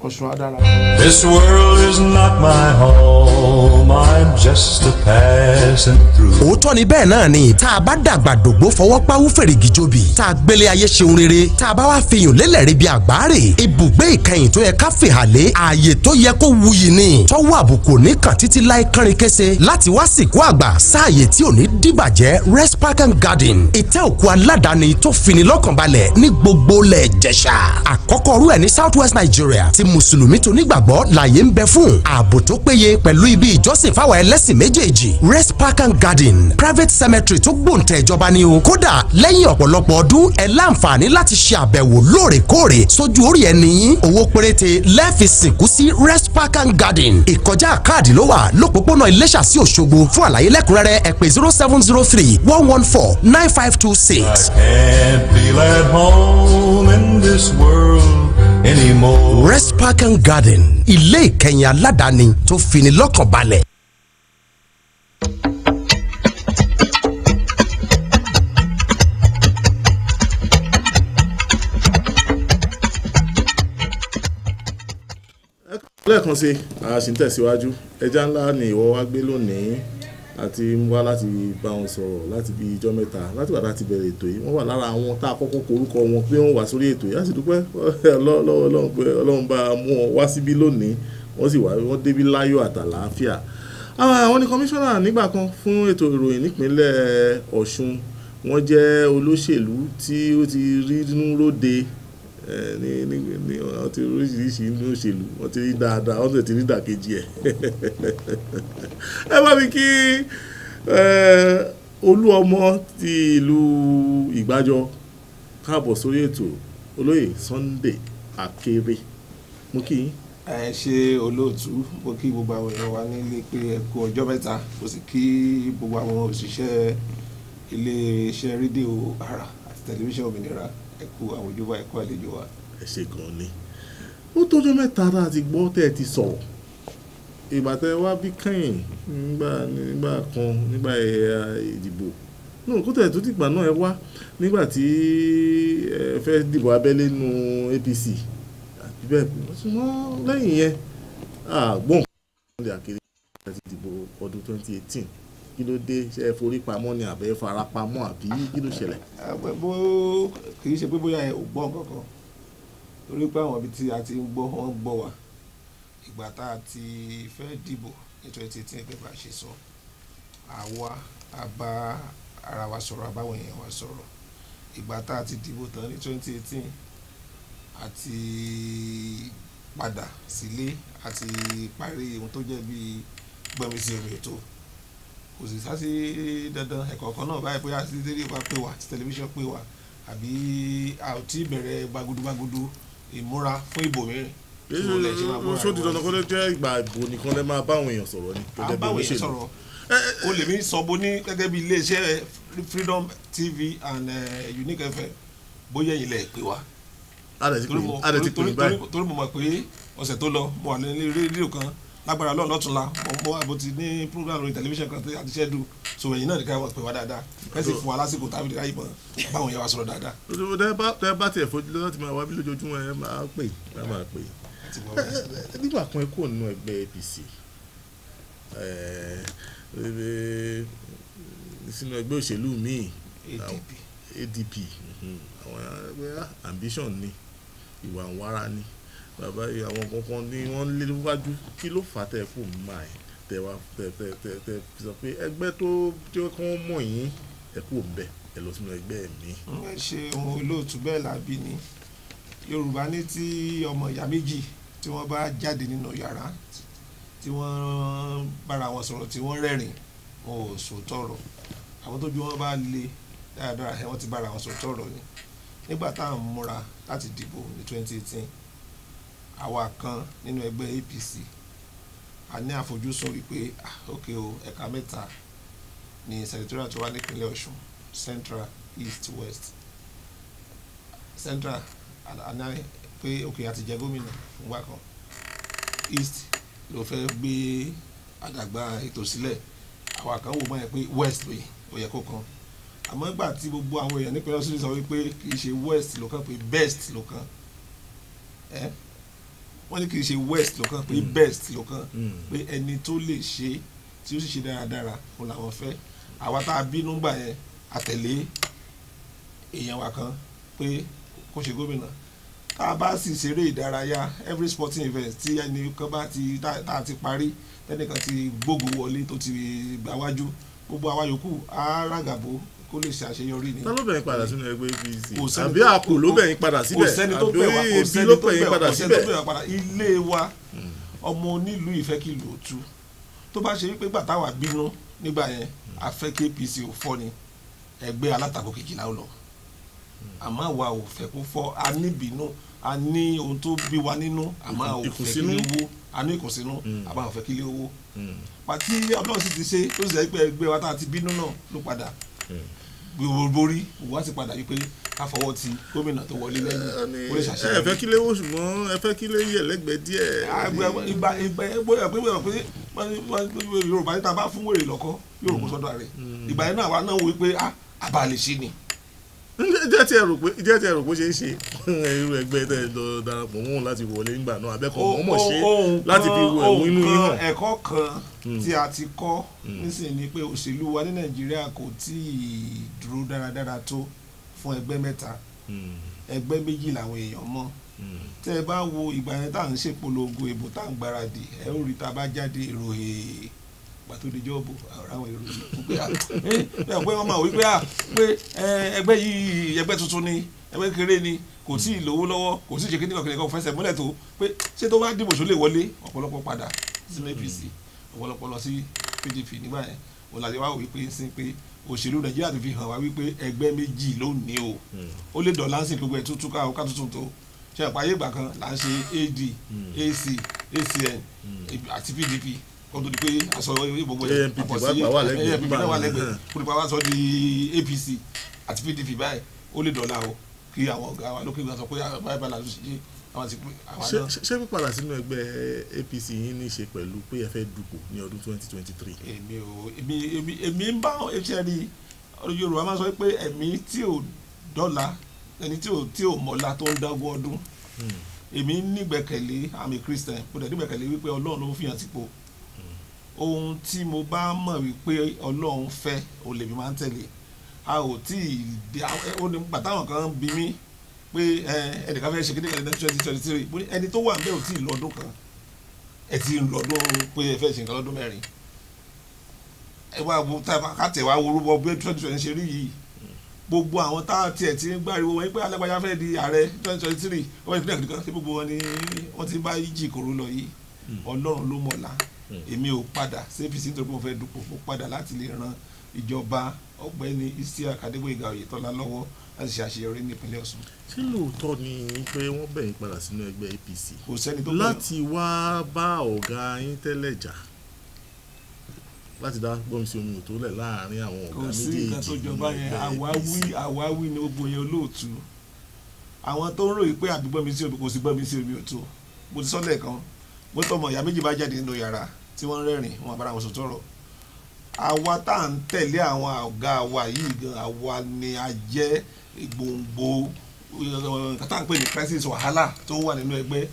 Ọ̀ṣun Adára. This world is not my home, I'm just a passing through. Òótọ́ ni bẹ́ẹ̀ náà ni tá a bá dàgbà dògbó fọwọ́ páwú fèrègì jobi tá a gbélé ayé ṣeun rere tá a bá wá fihàn lélẹ̀rí bíi àgbáre ibùgbé ìkẹyìn tó yẹ ká fìhàlé ààyè tó yẹ kó wuyì ni tọ́wọ́ àbùkù níkàn títí láì kánrin kése láti wá sìnkú àgbà sáàyè tí ò ní dìbàjẹ́ Rest Park and Garden ìtẹ́ òkú aládàáni tó fini lọ́kànbalẹ̀ ní gbogbo ilẹ̀ Ìjẹ̀ṣà àkọ́kọ́ rú ẹ̀ ní South West Nigeria tí mùsùlùmí tó nígbàgbọ́ láàyè ń bẹ fún ààbò tó péye pẹ̀lú ibi ìjọsìn fáwọn ẹlẹ́sìn méjèèjì Rest Park and Garden Garden private cemetery tó gbòǹtẹ̀ ìjọba ni o. kódà lẹ́yìn ọ̀pọ̀lọpọ̀ ọdún ẹ láǹfààní láti ṣe àbẹ̀wò lóòrèkóòrè sójú orí ẹni yín. owó péréte lẹ́ẹ̀fi sìnkú sí Rest Park and Garden. ìkọjá káàdì ló wà lópòpónà Iléṣà sí Òṣogbo. fún àlàyé lẹ́kùnrẹ́rẹ́ ẹ pè 0703 114 9526. I can't feel at home in this world anymore. Rest Park and Garden ilé ìkẹyìn aládàáni tó fini lọ́kàn balẹ̀. lẹ́ẹ̀kan sí a sì ń tẹ̀síwájú ẹja ńlá ni ìwọ wá gbé lónìí àti wá láti bá wọn sọ̀rọ̀ láti bí ijọ́ mẹ́ta láti wà láti bẹ̀rẹ̀ ètò yìí wọ́n wà lára àwọn tá a kọ́kọ́ korúkọ wọn pé wọ́n wà sórí ètò yìí a sì dúpẹ́ lọ́wọ́ Ọlọ́run pé Ọlọ́run bá mú wọn wá síbí lónìí wọ́n sì wá wọ́n débí láyọ̀ àtàlàáfíà. àwọn ni kọmíṣánná nígbà kan fún ètò ìròyìn nípínlẹ̀ Ọ̀ṣun wọ́n jẹ́ olóṣèlú tí ó ti rí nínú róde ní wọ́n ti oríṣiríṣi ní òṣèlú wọ́n ti rí dáadáa wọ́n ti rí dàkejì ẹ̀ ẹ bá mi kí Olúọmọ ti ìlú Ìgbàjọ káàbọ̀ sórí ètò olóyè Sunday Akéré mo kí yín. ẹ ṣe olóòtú mo kí gbogbo àwọn èèyàn wa nílé pé ẹ kú ọjọ́ mẹ́ta mo sì kí gbogbo àwọn òṣìṣẹ́ iléeṣẹ́ rédíò Àrà àti tẹlifíṣàn Òmìnira ẹ kú àwọn ojúbọ ẹ kú àlejò wa. ẹ ṣe gan ni ó tọ́jọ́ mẹ́ta tá a ti gbọ́ tẹ́ ẹ ti sọ̀rọ̀ ìgbà tẹ́ wá bí kẹ́yìn nígbà kan nígbà ìdìbò náà kó tẹ̀ tó dìgbà náà ẹ wá nígbà tí ẹ fẹ́ dìbò abẹ́lé nu APC àti bẹ́ẹ̀ ṣùgbọ́n lẹ́yìn yẹn àgbọ̀n Sunday Akéré àti ìdìbò ọdún 2018 kí ló dé ṣe é forí pamọ́ ni àbẹ́ fara pamọ́ àbí kí ló ṣẹlẹ̀. bó kì í ṣe pé bóyá ẹ ò gbọ́ kankan torí pé àwọn ibi tí a ti ń gbọ́ wọ́n gbọ́ wa ìgbà tá a ti fẹ́ dìbò ní 2018 pé bá a ṣe sọ àwa a bá ara wa sọ̀rọ̀ àbáwọn èèyàn wa sọ̀rọ̀ ìgbà tá a ti dìbò tán ní 2018 àti padà sílé àti parí ohun tó jẹ́ bíi gbọ́nmi sí omi ètò kò sì sá sí dandan ẹ̀kọ̀ọ̀kan náà báyìí bóyá sí rédíò bá pè wá sí tẹlifíṣàn pè wá àbí a ò tí bẹ̀rẹ̀ gbagudu ìmúra fún ìbò mìíràn. ṣó di dandan kó lè jẹ́ ìgbà ìbò nìkan lè máa báwọn èèyàn sọ̀rọ̀ ni. à ń báwọn èèyàn sọ̀rọ̀ o lè mí sọ bó ní gẹ́gẹ́ bí iléeṣẹ́ Freedom TV and Unique FM bóyá ẹ̀yin lẹ̀ pè wá. torí mo mọ̀ pé ọ̀sẹ̀ tó lọ mo wà ní rédíò kan lágbára lọ́nà lọ́túnla mo wà bó ti ní program lórí tẹlifíṣàn kan àti ṣẹ́dù so ẹ̀yin náà ní ká wọ́n pè wá dáadáa ẹ sì fún wa lásìkò tábìlì ráyè mọ́ báwọn yẹn wá sọ̀rọ̀ dáadáa. tẹ́ bá tiẹ̀ fojú lọ́wọ́ ti máa wá bí lójoojúmọ́ ẹ máa pè ẹ máa pè. nígbà kan ẹ kúrò nínú ẹgbẹ́ APC sínú ẹgbẹ́ òṣèlú míì ADP àwọn ẹgbẹ́ ambition ni ìwà ń wára ni bàbá àwọn kankan ní wọ́n lé wájú kí ló fà tẹ́ kù máa ẹ̀ tẹ́ wá tẹ́ sọ pé ẹgbẹ́ tó tí wọ́n mọ̀ yín ẹ kú òǹbẹ ẹ lọ sínú ẹgbẹ́ mi. ẹ ṣe ohun olóòtú bẹ́ẹ̀ làbí ni Yorùbá ní tí ọmọ ìyá méjì tí wọ́n bá jáde nínú yàrá tí wọ́n bára wọn sọ̀rọ̀ tí wọ́n rẹ́rìn wọn ò sòótọ́ ọ̀rọ̀ àwọn tójú wọn bá le dáadáa ẹ wọ́n ti bára wọn sòótọ́ ọ̀rọ̀ ni nígbà tá à ń múra láti dìbò ní 2018 àwa kan nínú ẹgbẹ́ APC a ní àfojúsùn wípé ok o ẹ̀ka mẹ́ta ní senatorial tó wà nípínlẹ̀ Ọ̀ṣun Central East West Central àná pé ok àti jẹ gómìnà fúngbà kan East ló fẹ́ gbé àdàgbà ètò sílẹ̀ àwa kan wò mọ́ ẹ pé West ló yẹ kó kan àmọ́ ìgbà tí gbogbo àwọn èèyàn nípínlẹ̀ Ọ̀ṣun sọ wípé kì í ṣe West ló kàn pé Best ló kàn wọ́n ní kì í ṣe West ló kàn pé Best ló kàn pé ẹni tó lè ṣe tí ó sì ṣe dáradára òun làwọn fẹ́ àwa tá a bínú gbà yẹn àtẹ̀lé èèyàn wa kan pé kó ṣe gómìnà tá a bá sì ṣeré ìdárayá every sporting event tí ẹni kan bá ti tá a ti parí tẹnìkan ti gbógo wọlé tó ti gbà wájú gbogbo àwa yòókù á ràgàbó kó lè ṣe àṣeyọrí ni. ta ló bẹ̀yìn padà sínú ẹgbẹ́ APC àbí àpò ló bẹ̀yìn padà síbẹ̀ kò sẹ́ni tó bẹ̀ wá kò sẹ́ni tó bẹ̀ wá padà ilé wa ọmọ onílùú ìfẹ́ kí lò tú tó bá ṣe wípé gbà táwa bínú nígbà yẹn a fẹ́ kí APC ò fọ́ ni ẹgbẹ́ alátakò kejìlá ó lọ àmọ́ àwa ò fẹ́ kó fọ́ a ní ìbínú a ní ohun tó bí wa nínú àmọ́ a ò fẹ́ kí lé owó a ní ìkùnsínú àmọ́ a ò fẹ́ kí lé owó pàtí Ọlọ́run sì ti ṣe tó sì jẹ́ pé ẹgbẹ́ wa tá a ti bínú náà ló padà borí wá sí padà wípé ká fọwọ́ ti gómìnà tó wọlé lẹ́yìn ó lè ṣàṣeyọrí. ẹ fẹ́ kí lé owó ṣùgbọ́n ẹ fẹ́ kí lé yẹ̀ lẹ́gbẹ̀ẹ́ díẹ̀. Yorùbá níta bá fún wèrè lọ́kọ́ Yorùbá sọ́dọ̀ rẹ̀ ìgbà yẹn náà wà náà wí pé àbá lè ṣe ni. jẹ́ ti ẹ rò pé ṣe é ṣe irú ẹgbẹ́ tẹ́ ẹ lọ darapọ̀ mọ́ láti wọlé nígbà náà abẹ́kọ̀ mọ́ ṣe láti fi wo ẹ̀wọ̀n inú yín hàn. ẹ̀kọ́ kan tí a ti kọ́ nísìnyí ni pé òṣèlú wa ní Nàìjíríà kò tí ì dúró dáradára tó fún ẹgbẹ́ mẹ́ta ẹgbẹ́ méjì làwọn èèyàn mọ̀ tẹ́ ẹ bá wo ìgbà yẹn tá à ń ṣèpolongo ìbò tá à ń gbáradì ẹ ó rí tá a bá jáde ìròyìn pàtó di jọ́ọ̀bù àwọn ìròyìn pé wọ́n máa wí pé ẹgbẹ́ yìí ẹgbẹ́ tuntun ni ẹgbẹ́ kékeré ni kò tí ì lówó lọ́wọ́ kò tí ì ṣe kí nìkan kìnìkan fẹsẹ̀ múlẹ̀ tó pé ṣé tó bá dìbò tó lè wọlé ọ̀pọ̀lọpọ̀ padà sí APC ọ̀pọ̀lọpọ̀ lọ sí PDP nígbà yẹn òun làdé wá wí pé sí pé òṣèlú Nàìjíríà ti fi hàn wá wípé ẹgbẹ́ méjì ló ní o ó lè dọ̀là ń sìn gbogbo ẹ̀ tuntun ká tuntun tó ṣe àpáyé ìgbà kan là ń ṣe AD AC ACN àti PDP kó tó di pé aṣọ gbogbo ẹ̀ papọ̀ sí ANPP náà wà lẹ́gbẹ̀ẹ́ kó nípa wá sọ di APC àti PDP báyìí ó lè dọ̀là o kí àwọn ọ̀gá wa lókè gbà sọ pé báyìí bá la ṣe àwọn ti pé àwọn náà. ṣé pípadà sínú ẹgbẹ́ APC yín ní í ṣe pẹ̀lú pé ẹ fẹ́ dupò ní ọdún 2023. èmi ń bá ẹṣẹ́ rí Yorùbá máa sọ pé ẹ̀mí tí ò dọ́là ẹni tí ò mọ̀lá tó ń dágún ọdún èmi nígbẹ̀kẹ̀lé àmì Christian kò dẹ̀ nígbẹ̀kẹ̀lé wípé Ọlọ́run ló fi hàn sípò ohun tí mo bá mọ̀ wípé Ọlọ́run fẹ́ òun lèmi máa ń tẹ̀lé a ò tí ì dé ó ní pàtàwọn kan bí mi pé ẹnìkan fẹ́ ṣe kí ní kẹ́lẹ́ 2023 ẹni tó wà ń bẹ̀ ò tí ì lọ́dún kan ẹ ti ń lọ́dún pé ẹ fẹ́ ṣe nǹkan lọ́dún mẹ́rin ẹ wá wo káàtẹ̀ wá worúbọ bí 2020 ṣe rí yìí gbogbo àwọn tá a tiẹ̀ ti ń gbáriwo wọn pé Alágbájá fẹ́ di ààrẹ 2023 wọ́n ìpínlẹ̀ kìnìkan sí gbogbo wọn ni wọ́n ti bá yíjì kòrò lọ yìí Ọlọ́run ló mọ̀lá èmi ò padà sí APC nítorí pé mo fẹ́ dupò mo padà láti lè ran ìjọba Ọ̀gbẹ́ni Isiaq Adégbóyèga Oyètọ́lá lọ́wọ́ láti ṣe àṣeyọrí ní ìpínlẹ̀ Ọ̀ṣun. ṣé lóòótọ́ ni pé wọ́n bẹ̀yìn padà sínú ẹgbẹ́ APC kò sẹ́ni tó láti wá bá ọ̀gá yín tẹ́lẹ̀ jà láti dá gbọ́n sí omi òtó lẹ̀ láàrin àwọn ọ̀gá méjèèjì. kò sí nǹkan tó jọba yẹn àwáwí ni gbogbo yẹn olóòtú àwọn tó ń ròyìn pé àbí gbọ́n mi sí omi kò sí gbọ́n mi sí omi òtó mo ti sọ lẹ́ẹ̀kan mo tọmọ ìyá méjì bá jáde nínú yàrá tí wọ́n rẹ́rìn wọn àbára wọn sọ̀tọ̀rọ̀ àwa tá à ń tẹ̀lé àwọn ọ̀gá wa yìí gan àwa ni a jẹ́ gbòǹgbò tá à ń pè ní crisis wàhálà tó wà nínú ẹgbẹ́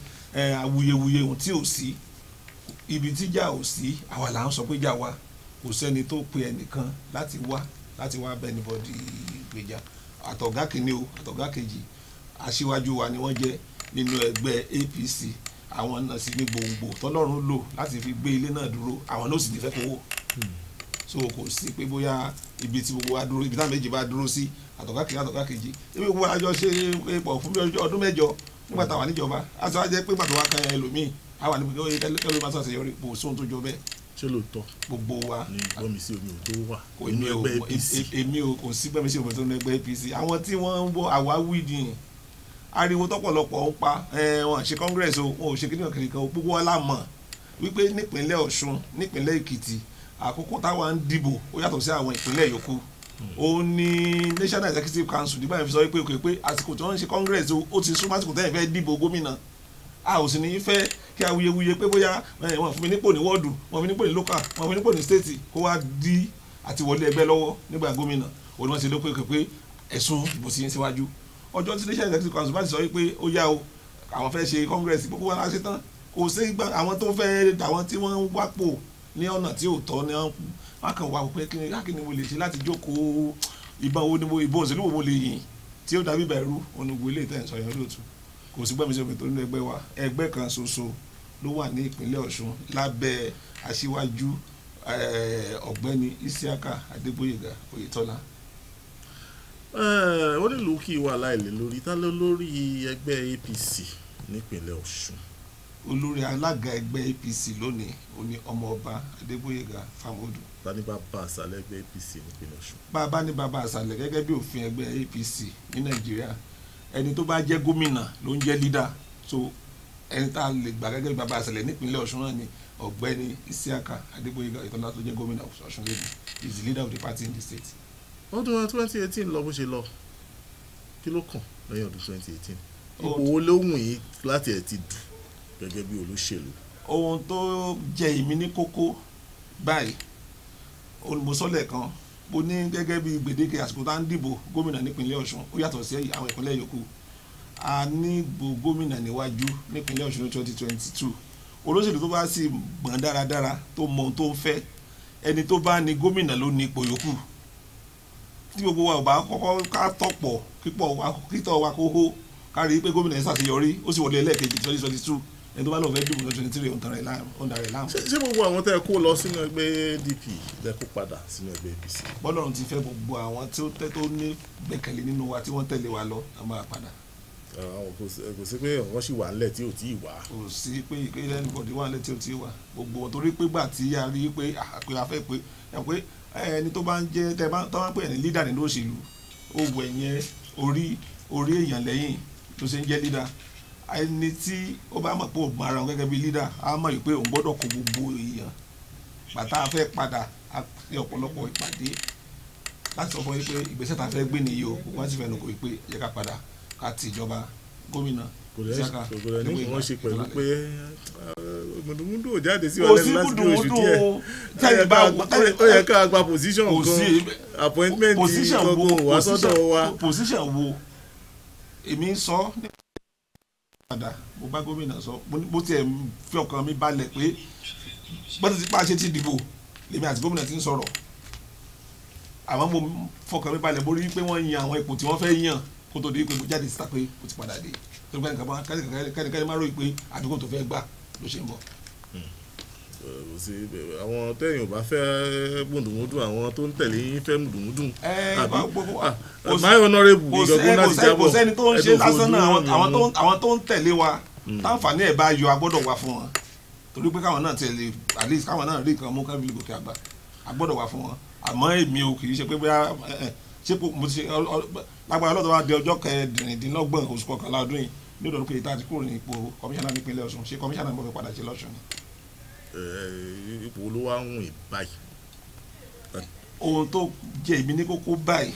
awuyewuye ohun tí ò sí ibi tíjà ò sí àwa là ń sọ pé jà wá kò sẹ́ni tó pe ẹnìkan láti wá bẹ́ẹ̀ níbọ̀dì gbèjà àtọ̀gá kìíní o àtọ̀gá kejì aṣíwájú wa ni wọ́n jẹ́ nínú ẹgbẹ́ APC àwọn náà sì ní gbòǹgbò tọ́lọ́run lò láti fi gbé ilé náà dúró àwọn náà sì ní fẹ́ kówó so kò sí pé bóyá ibi tí gbogbo wa dúró ibi táwọn méjì bá dúró sí àtọ̀gá kejì àtọ̀gá kejì ebi gbogbo àjọ ṣe pọ̀ fún bí ọdún mẹ́jọ nígbà táwa níjọba àti wá jẹ́ pé pàtó wa kan ẹlòmíì àwọn níbi kẹ́lẹ́ máa ṣàṣeyọrí kò sóhun tó jọ bẹ́ẹ̀. ṣé lóòótọ́ gbogbo wa ní gbọ́mi sí omi ò tó wà nínú ẹgbẹ́ APC. èmi ò kò sí gbọ́mi sí omi tó nínú ẹgbẹ́ APC àwọn tí wọ́n ń bọ́ àwáwí ni ariwo tọ́pọ̀lọpọ̀ ń pa wọn ṣe congress o wọn ò ṣe kíníkan kìnìkan gbogbo wa la mọ̀ wípé nípínlẹ̀ Ọ̀ṣun nípínlẹ̀ Èkìtì àkókò táwa ń dìbò ó yàtọ̀ sí àwọn ìpínlẹ̀ yòókù ó ní National Executive Council nígbà yẹn fi sọ pé àsìkò tí wọ́n ń ṣe congress ó ti súnmọ́ àsìkò tẹ́yìn fẹ́ dìbò gómìnà a ò sì ní fẹ́ kí awuyewuye pé bóyá wọ́n fún mi nípò ní wọ́ọ̀dù wọ́n fún mi nípò ní local wọ́n fún mi nípò ní state kó wá di àtiwọlé ẹgbẹ́ lọ́wọ́ nígbà gómìnà òun wọ́n ti ló pé ẹ̀sùn ìbò sí síwájú ọjọ́ tí National Executive Council bá ti sọ pé ó yá o àwọn fẹ́ ṣe congress gbogbo wọn láti tán kò sí àwọn tó fẹ́ àwọn tí wọ́n ń wápò ní ọ̀nà tí ò tọ́ ni wọ́n kàn wá pé kí ni mo lè ṣe láti jókòó ìbọn òṣèlú wo mo lè yìn tí ó dàbí bẹ̀rù onígun ilé ìtẹ̀ ìsọ̀yàn lóòtú kò sí gbẹ́mi sí omi tó nínú ẹgbẹ́ wa ẹgbẹ́ kan ṣoṣo ló wà ní ìpínlẹ̀ Ọ̀ṣun lábẹ́ aṣíwájú Ọ̀gbẹ́ni Isiaq Adégbóyèga Oyètọ́lá. wọ́n nílùú kí wà láìlè lórí tá ló lórí ẹgbẹ́ APC nípínlẹ̀ Ọ̀ṣun. olórí alága ẹgbẹ́ APC lónìí òní ọmọọba Adégbóyèga Fámọdù. tani bàbá àṣàlẹ̀ ẹgbẹ́ APC nípínlẹ̀ Ọ̀ṣun. bàbá ní bàbá àṣàlẹ̀ gẹ́gẹ́ bí òfin ẹgbẹ́ APC ní Nàìjíríà ẹni tó bá jẹ́ gómìnà ló ń jẹ́ lídà so ẹni tá a lè gbà gẹ́gẹ́ bí bàbá àṣàlẹ̀ nípínlẹ̀ Ọ̀ṣun náà ni ọ̀gbẹ́ni Isiaka Adégbóyèga Ìtọ́lá tó jẹ́ gómìnà Ọ̀ṣun lẹ́nu is the leader of the party in the state. ọdún 2018 lọ bó ṣe lọ kí ló kàn lẹ́yìn ọdún 2018 ipò wo ló wùn yín láti ẹ̀ ti dù gẹ́gẹ́ bí olóṣèlú. ohun tó jẹ ìmí ní kókó báyìí olùmọ̀sọ́lẹ̀ kan mo ní gẹ́gẹ́ bí gbèdéke àsìkò tá ń dìbò gómìnà nípínlẹ̀ Ọ̀ṣun ó yàtọ̀ sí àwọn ìpínlẹ̀ yòókù a ní ìbò gómìnà níwájú nípínlẹ̀ Ọ̀ṣun ní 2022 olóṣèlú tó bá sì gbọ̀n dáradára tó mọ ohun tó ń fẹ́ ẹni tó bá ní gómìnà ló ní ipò yòókù tí gbogbo wa ò bá kọ́kọ́ ká tọ̀pọ̀ kítọ̀ wa kó hó ká rí i pé gómìnà yẹn ṣàṣeyọrí ó sì wọlé ẹlẹ́ẹ̀kejì 2022 ẹni tó bá lọ fẹ́ dìbò 2023 ó ń darẹ̀ láàmú. ṣé gbogbo àwọn tẹ́ ẹ kó lọ sínú ẹgbẹ́ ADP tẹ́ kó padà sínú ẹgbẹ́ APC. bọ́lọ́run ti fẹ́ gbogbo àwọn tí ó tẹ́ tó ní gbẹ̀kẹ̀lé nínú wa tí wọ́n tẹ̀lé wa lọ a máa padà. àwọn kò sí pé wọ́n sì wà nílẹ̀ tí ò tí ì wá. kò sí pé ìpínlẹ̀ anybody wà nílẹ̀ tí ò tí ì wá gbogbo wọn torí pé gbà tí a rí pé a fẹ́ pé ẹni tó bá ń jẹ́ tẹ́ bá ń pè ní leader nínú òṣèlú ó wọ ẹ̀yẹn orí èèyàn lẹ́yìn tó ṣe ń jẹ́ leader ẹni tí ó bá mọ̀ pé òun ara òun gẹ́gẹ́ bí leader á mọ̀ pé òun gbọ́dọ̀ kó gbogbo èèyàn bàtà fẹ́ padà á fi ọ̀pọ̀lọpọ̀ ìpàdé láti sọ fún yín pé ìgbésẹ̀ tá a fẹ́ gbé nìyí o wọ́n sì fẹ́ nù kó pé yẹ ká padà ká ti ìjọba gómìnà Isiaka. kò lè ní wọ́n ṣe pẹ̀lú pé mùdùmùdù ò jáde sí ọlẹ́nu láti bí oṣù díẹ̀ ó yẹ ká gba position kan appointment gbogbo wá sọ́dọ̀ wa. position wo èmi ń sọ padà mo bá gómìnà sọ bó tiẹ̀ fi ọkàn mi balẹ̀ pé bọ́dọ̀ ti pa ṣe ti dìbò lèmi àti gómìnà ti ń sọ̀rọ̀ àmọ́ mo fọkàn mi balẹ̀ borí pé wọ́n yan àwọn ipò tí wọ́n fẹ́ yàn kó tó di pé mo jáde síta pé mo ti padà dé tó gbá nǹkan kẹ́nikẹ́ni máa ròyìn pé àdúgbò tó fẹ́ gbà ló ṣe ń bọ̀. àwọn tẹ́yìn ò bá fẹ́ mùdùmùdù àwọn tó ń tẹ̀lé yín fẹ́ mùdùmùdù my honourable ìgbàgbọ́n láti jábọ̀ kò sẹ́ni tó ń ṣe lásán náà àwọn tó ń tẹ̀lé wa táǹfààní ẹ̀ bá yọ agbọ́dọ̀ wá fún wọn torí pé káwọn náà tẹ̀lé at least káwọn náà rí nǹkan mú kábílì gòkè àgbà agbọ́dọ̀ wá fún wọn àmọ́ èmi ò kì í ṣe pé bóyá ṣé mo ti ṣe lágbára ọlọ́dọ̀ wa di ọjọ́ kẹrìndínlọ́gbọ̀n oṣù kọkànlá ọdún yìí ní ìdọ̀rùn pé ìta àti kúrò ní ipò kọmíṣánná nípínlẹ̀ Ọ̀ṣun ṣé kọmíṣánná mo fẹ́ padà ṣe lọ́ṣun ni. ipò ló wá ń wìn báyìí. ohun tó jẹ́ ìbí ní kókó báyìí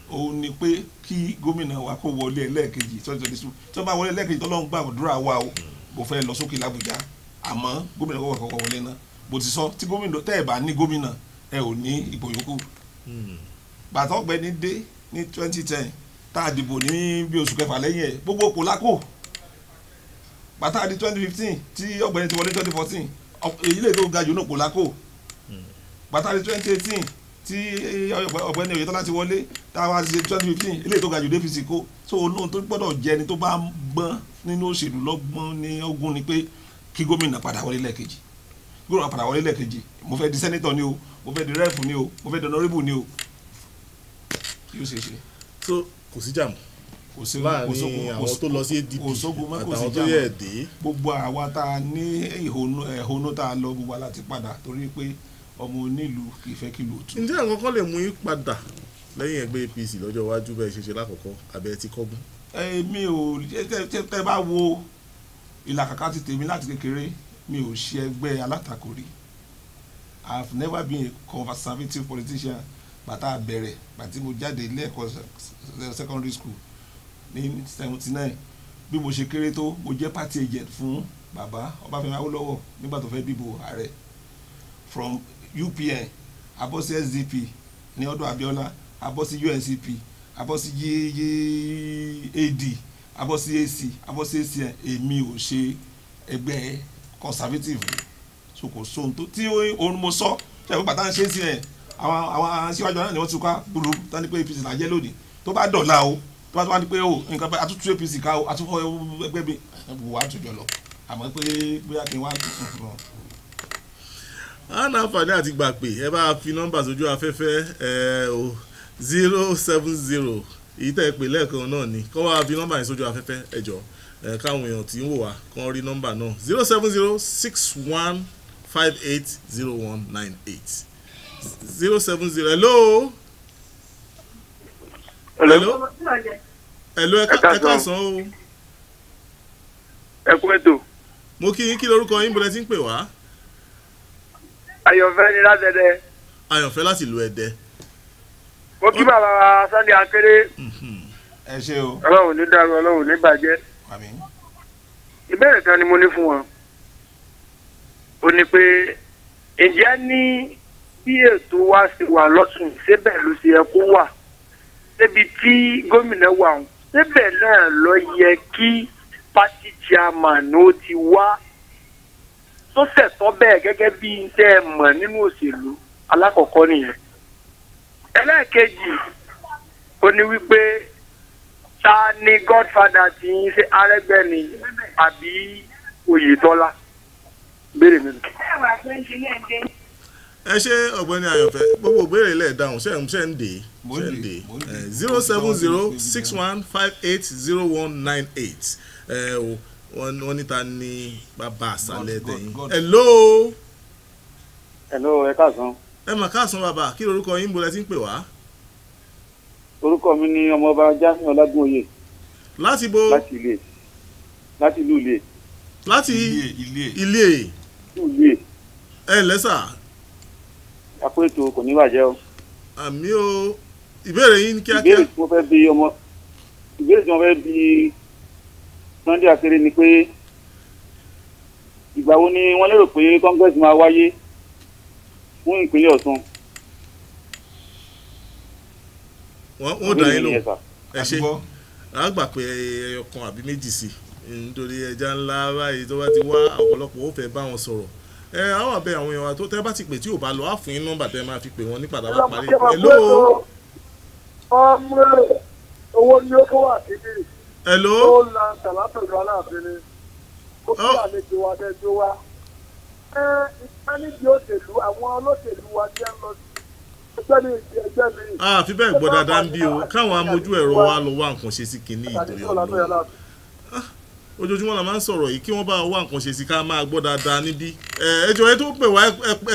òun ni pé kí gómìnà wa kó wọlé ẹlẹ́ẹ̀kejì 2022 tí wọ́n bá wọlé ẹlẹ́ẹ̀kejì tó lọ́n gbàdúrà wa o mo fẹ́ lọ sókè l'Àbújá àmọ́ gómìnà kọ́kọ́ wọlé náà bó ti sọ tí gómìnà tẹ́ ẹ̀ bá ní gómìnà ẹ ò ní ipò yòókù. bàtà ọ̀gbẹ́ni dé ní 2010 tá a dìbò ní bí oṣù kẹfà lẹ́yìn ẹ̀ gbogbo kò lákò bàtà di 2015 tí ọ̀gbẹ́ni ti wọlé 2014 èyí lè tó ga jù náà kò lákò bàtà di 2018 tí ọ̀gbẹ́ni Oyètọ́lá ti wọlé táwa ti ṣe 2015 eléyìí tó ga jù APC kó so olóhùn tó gbọ́dọ̀ jẹ́ ẹni tó bá gbọ́n nínú òṣèlú lọ́gbọ́n ní ogún ni pé kí gómìnà padà wọlé lẹ́ẹ̀kejì gómìnà padà wọlé lẹ́ẹ̀kejì mo fẹ́ di sẹ́nítọ̀ ni o mo fẹ́ di rẹ́ẹ̀fù ni o mo fẹ́ di ọ̀nọ́rẹ́bù ni o yóò ṣe é ṣe. so kò sí jàmù láàrin àwọn tó lọ sí ADP àtàwọn tó yẹ dé. gbogbo àwa tá a ní ẹ̀hónú tá a lọ gbogbo wa láti padà torí pé ọmọ onílùú kì í fẹ́ kí lù ú tú. ǹjẹ́ àwọn kan lè mú yín padà lẹ́yìn ẹgbẹ́ APC lọ́jọ́ iwájú bẹ́ẹ̀ ṣe ṣe lákọ̀ọ́kọ́ abẹ́ ti kọ́gbọ́n. mi ò tẹ́ bá wo ìlàkàkà ti tèmi láti kékeré mi ò ṣe ẹgbẹ́ alátakò rí. I have never been a conservative politician bàtà bẹ̀rẹ̀ bàtí mo jáde ilé ẹ̀kọ́ secondary school ní 79 bí mo ṣe kéré tó mo jẹ́ party agent fún bàbá Ọbáfẹ́mi Awólọ́wọ̀ nígbà tó fẹ́ dìbò ààrẹ from UPN abọ́ sí SDP ní ọdún Abíọ́lá abọ́ sí UNCP abọ́ sí AD abọ́ sí AC abọ́ sí ACN èmi ò ṣe ẹgbẹ́ conservative so kò sóhun tó tí òun mo sọ ṣe àgbẹ̀ bàtà ń ṣe ACN àwọn aṣíwájú náà ni wọ́n ti ká gbúdú tani pé APC là jẹ́ lónìí tó bá dọ̀la o tó bá tó wá ní pé o nǹkan pé àtúntò APC ká o àtúntò ẹgbẹ́ mi wò á tùjọ lọ àmọ́ pé bóyá kí n wá. a ní àǹfààní àti gbà pé ẹ bá fi nọ́mbà sójú afẹ́fẹ́ 070 èyí tẹ́ ẹ pè lẹ́ẹ̀kan náà ni kọ́ wá fi nọ́mbà yẹn sójú afẹ́fẹ́ ẹ jọ̀ọ́ káwọn èèyàn tí ń wò wá kàn rí nọ́mbà náà 07061580198 070 hello. Hello ẹ káàsán o. ẹ kú ètò. mo kí yín kí lorúkọ yín bọ́lẹ̀ tí ń pè wá. Ayọ̀fẹ́ ni láti Ẹdẹ. Ayọ̀fẹ́ láti ìlú Ẹdẹ. mo kí bàbá wa Sunday Akéré. ẹ ṣé o. Ọlọ́run ní dàrú Ọlọ́run ní bàjẹ́. àmín. ìbéèrè kan ni mo ní fún wọn. ó ní pé ǹjẹ́ ní bí ètò wa ṣe wà lọ́sùn síbẹ̀ ló ṣe yẹ kó wà débi tí gómìnà wà ń síbẹ̀ náà ló yẹ kí pátì chairman ó ti wá tó ṣẹ̀tọ́ bẹ́ẹ̀ gẹ́gẹ́ bí n tẹ́ ẹ mọ̀ nínú òṣèlú alákọ̀ọ́kọ́ nìyẹn. ẹlẹ́ẹ̀kejì ó ní wípé ta ni godfather ti ń ṣe Arẹ́gbẹ́ ni àbí Oyètọ́lá béèrè mi. ẹ ṣe ọ̀gbẹ́ni Ayọ̀fẹ́ gbogbo ìbéèrè ilẹ̀ dáhùn ṣe ń dè 07061580198 wọ́n níta ní bàbá àṣálẹ́ tẹ̀yìn. hello. hello ẹ káàsán. ẹ mà káàsán bàbá kí lorúkọ yín bọ́lẹ̀ tí ń pè wá. orúkọ mi ni ọmọọba Jásìn Ọlágúnòye. láti bo. láti ilé láti ìlú ilé. láti ilé. ẹ lẹ́sà. àpò ètò kò ní bàjẹ́ o. àmì o ìbéèrè yín kíákíá. ìbéèrè tí mo fẹ́ bi Sunday Akéré ni pé ìgbà wo ni wọ́n lérò pé congress máa wáyé fún ìpínlẹ̀ Ọ̀ṣun. wọ́n dá yín lò ẹ ṣe àgbà pé ẹyọ kan àbí méjì sí nítorí ẹja ńlá báyìí tó bá ti wá ọ̀pọ̀lọpọ̀ ó fẹ́ bá wọn sọ̀rọ̀ àwọn àbẹ àwọn èèyàn wa tó tẹ́ bá ti pè tí ò bá lọ á fún yín nọ́mbà tẹ́ máa fi pè wọ́n ní padà wá parí. hello. ọmọ owó ni ó kó wà síbí. hello. ó la tàlátọ̀lọ́ aláàfin ni ó kí àlejò wa dẹ́jọ́ wa. ìpánìjì òṣèlú àwọn olóṣèlú wa jẹ́ ń lọ sí ẹgbẹ́ mi ẹgbẹ́ mi. àfi bẹ́ẹ̀ gbọ́ dáadáa ń bí o káwọn amójú ẹ̀rọ wa lọ wá nǹkan ṣe sí kinní ìtòrí ọ̀nà ojoojúmọ́ la máa ń sọ̀rọ̀ yìí kí wọ́n bá wá nǹkan ṣe sí ká máa gbọ́ dáadáa níbí ẹjọ́ ẹ tó pè wá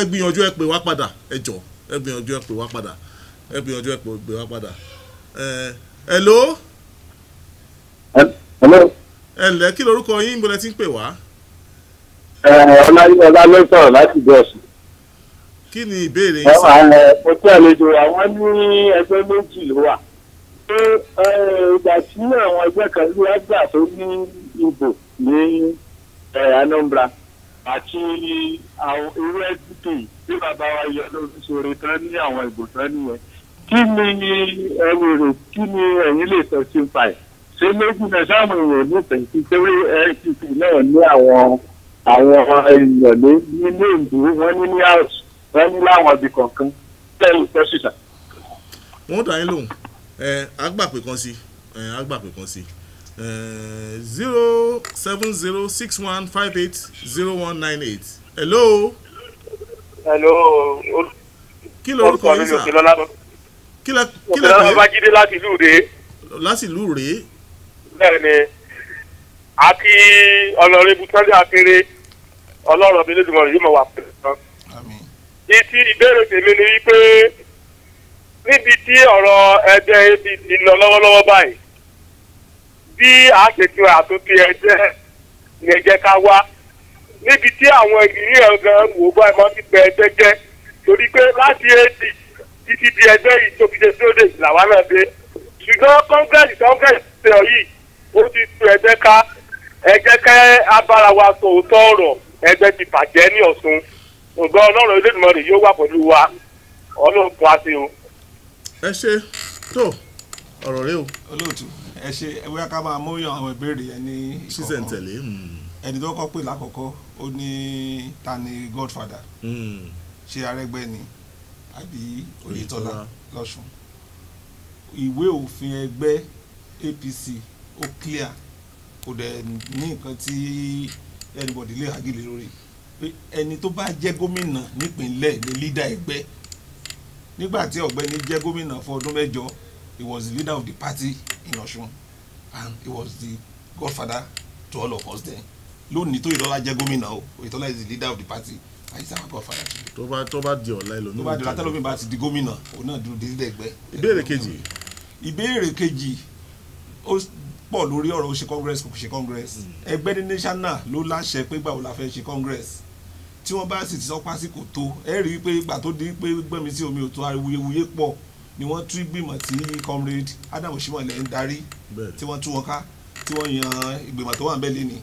ẹ gbìyànjú ẹ pè wá padà ẹjọ́ ẹ gbìyànjú ẹ pè wá padà ẹ gbìyànjú ẹ pè wá padà. hello. hello. ẹ ǹlẹ́ kí lorúkọ yín bọ́lẹ̀ tí ń pè wá. ọlá ló sọ̀rọ̀ láti bọ́ọ̀sì. kí ni ìbéèrè yín sọ. mo tí àlejò àwọn ní ẹgbẹ́ méjì ló wà. ìgbà tí àwọn ẹgbẹ́ kan ló wá gbà tó ní ìbò ní Anambra àti àwọn irú SDP tí bàbá wa yọ lóríṣiríṣi tán ní àwọn ìbò tán nìyẹn. kí ni ẹni rè kí ni ẹ̀yin lè sọ sí pa ẹ̀? ṣé méjì náà sáwọn èèyàn nífẹ̀ẹ́ sí pé SDP náà ní àwọn èèyàn nínú ìbò wọn ní house wọn ní láwọn ibì kọ̀ọ̀kan lẹ́yìn pẹ́sìtà. wọ́n dá yín lóhùn agbàpè kan sí agbàpè kan sí 07061580198. hello. hello. kí lorúkọ yín sà. kí lẹ pé. Babájídé láti ìlú Rèé. láti ìlú Rèé. bẹ́ẹ̀ni àti ọlọ́rẹ́bù Sunday Akéré ọlọ́rọ̀ mi lójúmọ́ rẹ̀ yóò máa wà pẹ̀lú kan. ìtì ìbéèrè tèmi ni wípé níbi tí ọ̀rọ̀ ẹgbẹ́ APC lọ lọ́wọ́lọ́wọ́ báyìí bí a ṣe ti àtúntì ẹgbẹ́ ní ẹjẹ́ ká wá níbi tí àwọn ènìyàn gan wò bá ẹ máa ti bẹ ẹgbẹ́ jẹ́ torí pé láti AD títí di ẹgbẹ́ yìí tó fi ṣe sóde làwa náà dé ṣùgbọ́n kọ́ńgẹ́sì tẹ̀ ọ́ yìí ó ti tu ẹgbẹ́ ká ẹgbẹ́ kẹ́ abára wa sòótọ́ ọ̀rọ̀ ẹgbẹ́ ti bàjẹ́ ní Ọ̀ṣun ògbọ́n ọlọ́run Olódùmarè yóò wà pẹ̀lú wa ọlọ́run tó a ṣe o. ẹ ṣe tó ọ̀rọ̀ rẹ o. olóòtú ẹ ṣe ẹwẹ́ ká máa mú yan àwọn ìbéèrè yẹn ní sísẹ̀ntẹ̀lé. ẹni tó kọ́ pè lákọ̀ọ́kọ́ ó ní ta ni godfather ṣé Arẹ́gbẹ́ ni àbí Oyètọ́lá lọ́ṣun. ìwé òfin ẹgbẹ́ APC ó clear kò dẹ̀ ní nǹkan tí anybody lè hagilé lórí pé ẹni tó bá jẹ́ gómìnà nípìnlẹ̀ ní leader ẹgbẹ́ nígbà tí ọ̀gbẹ́ni jẹ́ gómìnà fún ọdún mẹ́jọ he was the leader of the party in Ọ̀ṣun and he was the godfather to all of us then lónìí tó Oyètọ́lá jẹ́ gómìnà o Oyètọ́lá is the leader of the party and he's our godfather. tó bá di ọ̀la ìlú. tó bá di ọ̀la tẹ́lómi bá ti di gómìnà òun náà dúró dídí ẹgbẹ́. ìbéèrè kejì ó pọ̀ lórí ọ̀rọ̀ ó ṣe congress kò ṣe congress ẹgbẹ́ ní national ló láṣẹ pé gbàwó la fẹ́ ṣe congress tí wọ́n bá sì ti sọ pásíkò tó ẹ rí i pé ìgbà tó di pé gbẹ̀mí sí omi òtún awuyewuye pọ̀ ni wọ́n tún ìgbìmọ̀ tí comrade Adam Oshimole ń darí tí wọ́n tú wọn ká tí wọ́n yan ìgbìmọ̀ tó wà ń bẹ̀ lé ní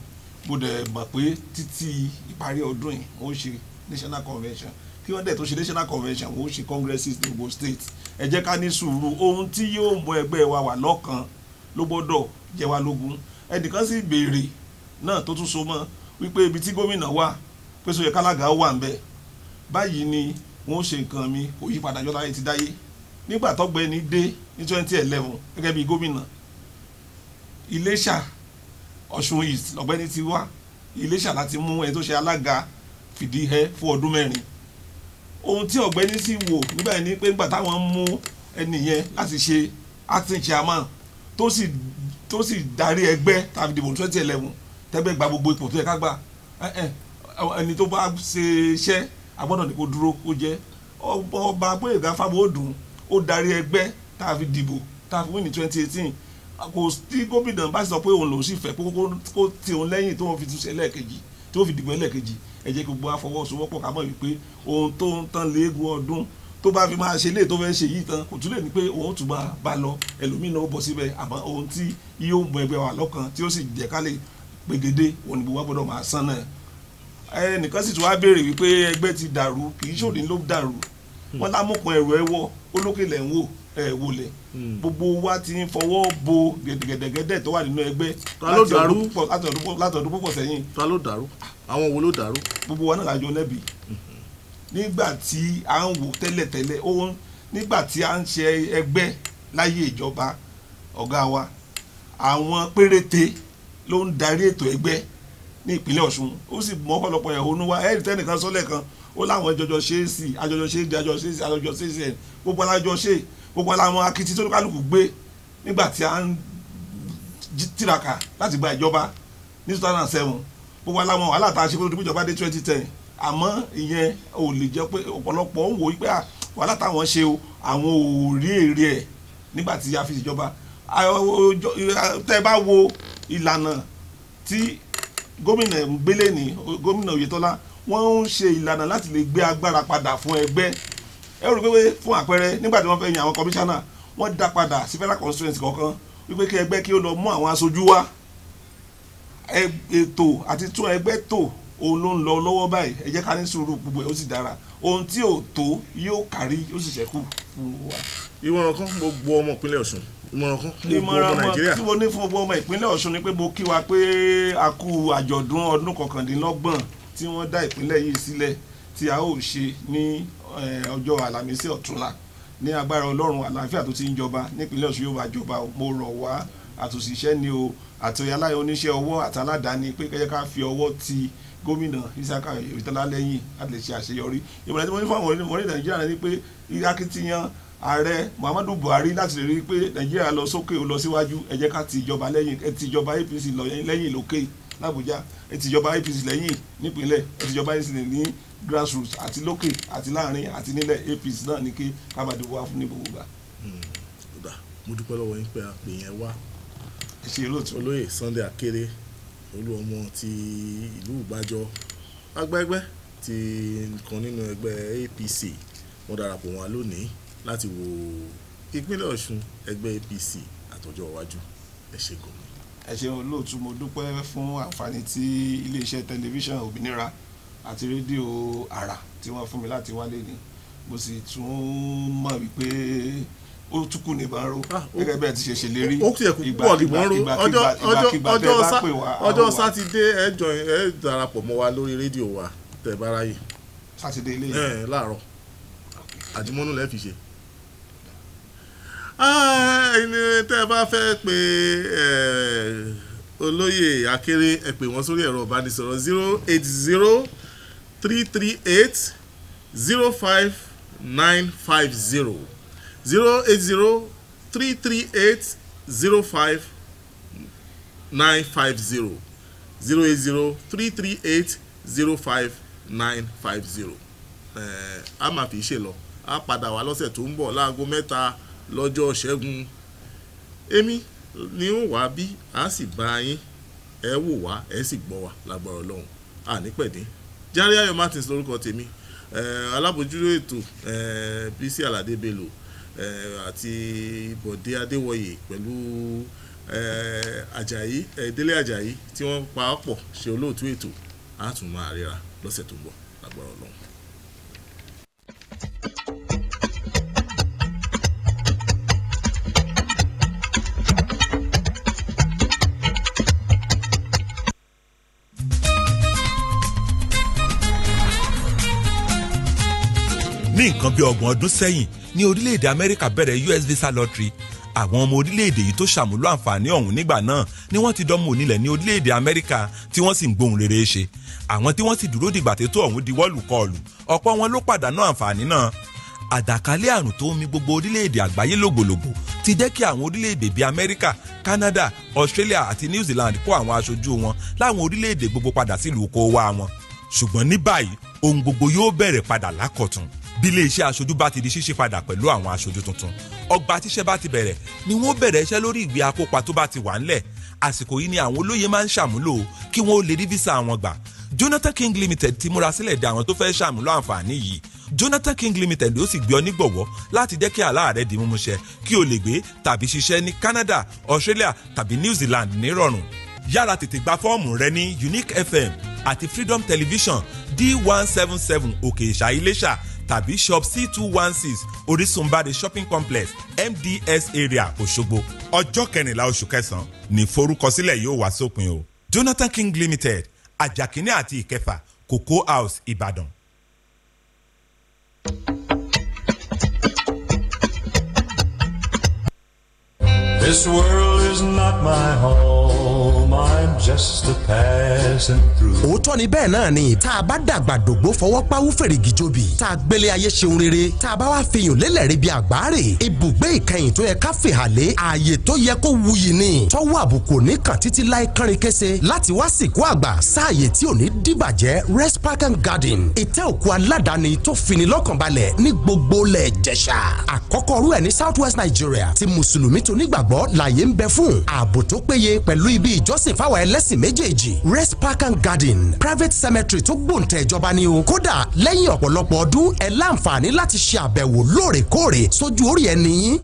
mo dẹ̀ mọ̀ pé títí ìparí ọdún yìí wọ́n ṣe national convention kí wọ́n dẹ̀ tó ṣe national convention wọ́n ṣe congresses ní gbogbo state ẹ jẹ́ ká ní sùúrù ohun tí yóò mú ẹgbẹ́ wa wà lọ́kàn ló gbọ́dọ̀ jẹ́ wa lógún ẹnìkan sì béèrè náà tó tún so mọ́ wípé ibi tí gómìnà wà pé sọ yẹ kálága wà ń bẹ̀ báyìí ni wọ́n ṣe nǹkan mi kò yí padà jọ́láyé ti dáyé nígbà tọ́gbẹ́ni dé ní 2011 gẹ́gẹ́ bí gómìnà Iléṣà Ọ̀ṣun East lọ́gbẹ́ni ti wá Iléṣà láti mú ẹni tó ṣe alága fìdíhẹ́ fún ọdún 4 ohun tí ọ̀gbẹ́ni sì wò nígbà yẹn ni pé nígbà táwọn mú ẹni yẹn láti ṣe acting chairman tó sì darí ẹgbẹ́ tàbí dìbò 2011 tẹ́gbẹ́ gba gbogbo ipò tó yẹ ká gbà ẹni tó bá ṣe iṣẹ́ agbọ́dọ̀ ní kó dúró kó jẹ́ ọba Gbóyèga Fábọ̀ọ́dún ó darí ẹgbẹ́ tàbí dìbò tàbí win ní 2018 kò tí gómìnà bá sọ pé òun lòún sì fẹ́ kó ti òun lẹ́yìn tó wọ́n fi túnṣe lẹ́ẹ̀kejì tó fi dìbò lẹ́ẹ̀kejì ẹ jẹ́ gbogbo àfọwọ́sowọ́pọ̀ ká mọ̀ wípé ohun tó ń tán léegun ọdún tó bá fi máa ṣe lé tó fẹ́ ṣe yìí tán kò tún lè ní pé òun tún máa bá lọ ẹlòmíràn ó bọ̀ síbẹ̀ àmọ́ ohun tí yóò mú ẹgbẹ́ wa lọ́kàn tí ó sì jẹ́ ká lè pegedé òun ni gbogbo wa gbọ́dọ̀ máa sán náà ẹnìkan sì tún wá béèrè wípé ẹgbẹ́ ti dàrú kì í ṣòdì ló dàrú wọ́n lámùkún ẹ̀rọ ẹ̀wọ́ olókè lẹ̀ ń wò ẹ̀ wọlé gbogbo wa ti ń fọwọ́ bo gẹ̀dẹ̀gẹ̀dẹ̀ tó wà nínú ẹgbẹ́ látọ̀dún púpọ̀ sẹ́yìn. ta ló dàrú àwọn wo ló dàrú. gbogbo wa náà lájọ lẹ́bi nígbà tí à ń wò tẹ́lẹ̀tẹ́lẹ̀ ohun nígbà tí à ń ṣe ẹgbẹ́ láyé ìjọba ọ̀gá wa àwọn péréte ló ń darí ètò ẹgbẹ́ ní ìpínlẹ̀ Ọ̀ṣun ó sì mọ́ ọ̀pọ̀lọpọ̀ ẹ̀hónú wa ẹ̀rí tẹ́nìkan sọ́lẹ̀ kan ó láwọn ìjọjọ ṣe é sí àjọjọ ṣe é di àjọjọ ṣe é sí àjọjọ ṣe é sí ẹ̀ gbogbo alájọ ṣe gbogbo aláwọn akitì tó kálukú gbé nígbà tí à ń tiraka láti gba ìjọba ní 2007 gbogbo aláwọn wàhálà tá a ṣe kó tó dúpọ̀ ìjọba dé 2010 àmọ́ ìyẹn ò lè jẹ́ pé ọ̀pọ̀lọpọ̀ ń wò wípé wàhálà táwọn ṣe o àwọn ò rí èrè ẹ̀ nígbà tí a fi ìjọba tẹ́ bá wo ìlànà tí gómìnà gbélé ní gómìnà Oyètọ́lá wọ́n ń ṣe ìlànà láti lè gbé agbára padà fún ẹgbẹ́ ẹ rò pé fún àpẹẹrẹ nígbà tí wọ́n fẹ́ yan àwọn kọmíṣánná wọ́n dá padà sí federal constituency kọ̀ọ̀kan wípé kí ẹgbẹ́ kí ó lọ mú àwọn aṣojú wá ètò àti tún ẹgbẹ́ tò òun ló ń lọ lọ́wọ́ báyìí ẹ jẹ́ ká ní sùúrù gbogbo ẹ̀ ó sì dára ohun tí ò tó yóò kárí ó sì ṣẹ́kù fún wa. ìmọ̀ràn kan gbogbo ọmọ ìpínlẹ̀ Ọ̀ṣun ìmọ̀ràn kan gbogbo ọmọ Nàìjíríà. tí mo ní fún gbogbo ọmọ ìpínlẹ̀ Ọ̀ṣun ni pé mo kí wa pé a kú àjọ̀dún ọdún 29 tí wọ́n dá ìpínlẹ̀ yìí sílẹ̀ tí a ó ṣe ní ọjọ́ Àlàmísì ọ̀túnla ní agbára Ọlọ́run àlàáfíà tó ti ń jọba nípínlẹ̀ Ọ̀ṣun yóò bá jọba mo rọ̀ wá àtòṣìṣẹ́ ni o àti aláyọ̀ oníṣẹ́ ọwọ́ àti aládàáni pé kẹ́jẹ́ ká fi ọwọ́ ti gómìnà Isiaka Oyètọ́lá lẹ́yìn láti lè ṣe àṣeyọrí ìmọ̀ràn tí mo ní fún àwọn onímọ̀ Nàìjíríà ni pé akitiyan ààrẹ Muhammadu Buhari láti lè rí i pé Nàìjíríà lọ sókè ó lọ síwájú ẹ jẹ́ ká ti ìjọba lẹ́yìn ẹ ti ìjọba APC lẹ́yìn lókè l'Àbújá ẹ ti ìjọba APC lẹ́yìn nípínlẹ̀ ẹ ti ìjọba APC ní grassroots àti lókè àti láàrin àti nílẹ̀ APC náà ní kí kábàdé wá fún ní gbogbo gbà. mo dúpẹ́ lọ́wọ́ yín pé a pè yẹn wá olóyè Sunday Akéré olú ọmọ ti ìlú Ìgbàjọ agbẹ́gbẹ́ ti nǹkan nínú ẹgbẹ́ APC wọ́n darapọ̀ wọn lónìí láti wo ìpínlẹ̀ Ọ̀ṣun ẹgbẹ́ APC àtọjọ́ iwájú ẹ ṣé gan. ẹ ṣé olóòtú mo dúpẹ́ fún àǹfààní tí iléeṣẹ́ tẹlifíṣàn Òmìnira àti rédíò Àrà tí wọ́n fún mi láti wálé ni mo sì tún mọ̀ wípé ó tún kù ní ìbánró gẹ́gẹ́ bẹ́ẹ̀ ti ṣe ṣèlérí ọjọ́ sátidé ẹ darapọ̀ mọ́ wa lórí rédíò wa tẹ́ bá ráyè sátidé ilé yìí láàárọ̀ àjùmọ̀nù lẹ́ fi ṣe ẹni tẹ́ bá fẹ́ pé olóyè Akéré ẹ pè wọ́n sórí ẹ̀rọ ìbánisọ̀rọ̀ 080-338-05950 080-338-05950 08033805950. A máa fi ṣe lọ a padà wá lọ́sẹ̀ tó ń bọ̀ láago 3 lọ́jọ́ Ṣẹ́gun. Èmi ni ó wá bí a sì bá yín ẹ wò wá ẹ sì gbọ́ wá lágbára Ọlọ́run ànípẹ̀dé. Jàre Ayọ̀ Martins lórúkọ tèmi, alábòjútó ètò Bísí Aládé Bello àti Bọ̀dé Adéwọyè pẹ̀lú Àjàyí Délé Àjàyí tí wọ́n pa ọ̀pọ̀ ṣe olóòtú ètò. A tún máa ríra lọ́sẹ̀ tó ń bọ̀ lágbára Ọlọ́run. ní nǹkan bí 30 ọdún sẹ́yìn ní orílẹ̀-èdè Amẹ́ríkà bẹ̀rẹ̀ US visa lottery. Àwọn ọmọ orílẹ̀-èdè yìí tó ṣàmúlò àǹfààní ọ̀hún nígbà náà ni wọ́n ti dánmọ̀ onílẹ̀ ní orílẹ̀-èdè Amẹ́ríkà tí wọ́n sì ń gbóhùn rere ṣe. Àwọn tí wọ́n sì dúró dìgbà tètò ọ̀hún di wọ́ọ̀lù-kọọ̀lù ọ̀pọ̀ wọn ló pàdánù àǹfààní náà. Àjàkálẹ̀ àrùn tó ń mì gbogbo orílẹ̀-èdè àgbáyé lògbòlògbò ti jẹ́ kí àwọn orílẹ̀-èdè bíi Amẹ́ríkà, Canada, Australia àti New Zealand kó àwọn aṣojú wọn láwọn orílẹ̀-èdè gbogbo padà sílùú kó wá wọn. Ṣùgbọ́n ní báyìí ohun gbogbo yóò bẹ̀rẹ̀ padà lákọ̀tun. Bí ilé-iṣẹ́ aṣojú bá ti di ṣíṣí padà pẹ̀lú àwọn aṣojú tuntun, ọgbà tíṣẹ́ bá ti bẹ̀rẹ̀ ni wọ́n bẹ̀rẹ̀ iṣẹ́ lórí ìwé akópa tó bá ti wà ńlẹ̀. Àsìkò yìí ni àwọn olóyè máa ń ṣàmúlò kí wọ́n ó lè rí físà wọn gbà. Jonathan King Limited ti múra sílẹ̀ de àwọn tó fẹ́ ṣàmúlò àǹfààní yìí. Jonathan King Limited ó sì gbé ọ nígbọ̀wọ́ láti jẹ́ kí àlá rẹ di mímúṣẹ kí o lè gbé tàbí ṣiṣẹ́ ní Canada, Australia tàbí New Zealand nírọ̀rùn. Yára tètè gba fọ́ọ̀mù rẹ ní Unique FM àti Freedom Television D177 Òkè Ìṣà Iléṣà tàbí shop C216 Orísunbádé shopping complex MDS area Òṣogbo. Ọjọ́ 14 oṣù kẹsàn-án ní forúkọsílẹ̀ yóò wá sópin o. Jonathan King Limited, Àjàkíní àti Ìkẹfà, Cocoa House, Ìbàdàn. This world is not my home, I'm just a passing through. Òótọ́ ni bẹ́ẹ̀ náà ni tá a bá dàgbà dògbó fọwọ́ páwú fèrègì jobi tá a gbélé ayé ṣeun rere tá a bá wá fihàn lélẹ̀ rí bí àgbáre ibùgbé ìkẹyìn tó yẹ ká fìhàlẹ́ ààyè tó yẹ kó wuyì ni tọ́wọ́ àbùkù ní kàn títí láì kánrin kése láti wá sìnkú àgbà sáàyè tí ò ní dìbàjẹ́ Rest Park and Garden ìtẹ́ òkú aládàáni tó fini lọ́kàn balẹ̀ ní gbogbo lẹ̀ Ìjẹ̀ṣà àkọ́kọ́ rú ẹ̀ ní South West Nigeria tí mùsùlùmí tó nígbàgbọ́ láyé ń bẹ fún ààbò tó péye pẹ̀lú ibi ìjọsìn fáwọn ẹlẹ́sìn méjèèjì Rest Park and Garden private cemetery tó gbòǹtẹ̀ ìjọba ni o kódà lẹ́yìn ọ̀pọ̀lọpọ̀ ọdún ẹ láǹfààní láti ṣe àbẹ̀wò lóòrèkóòrè sójú orí ẹni yín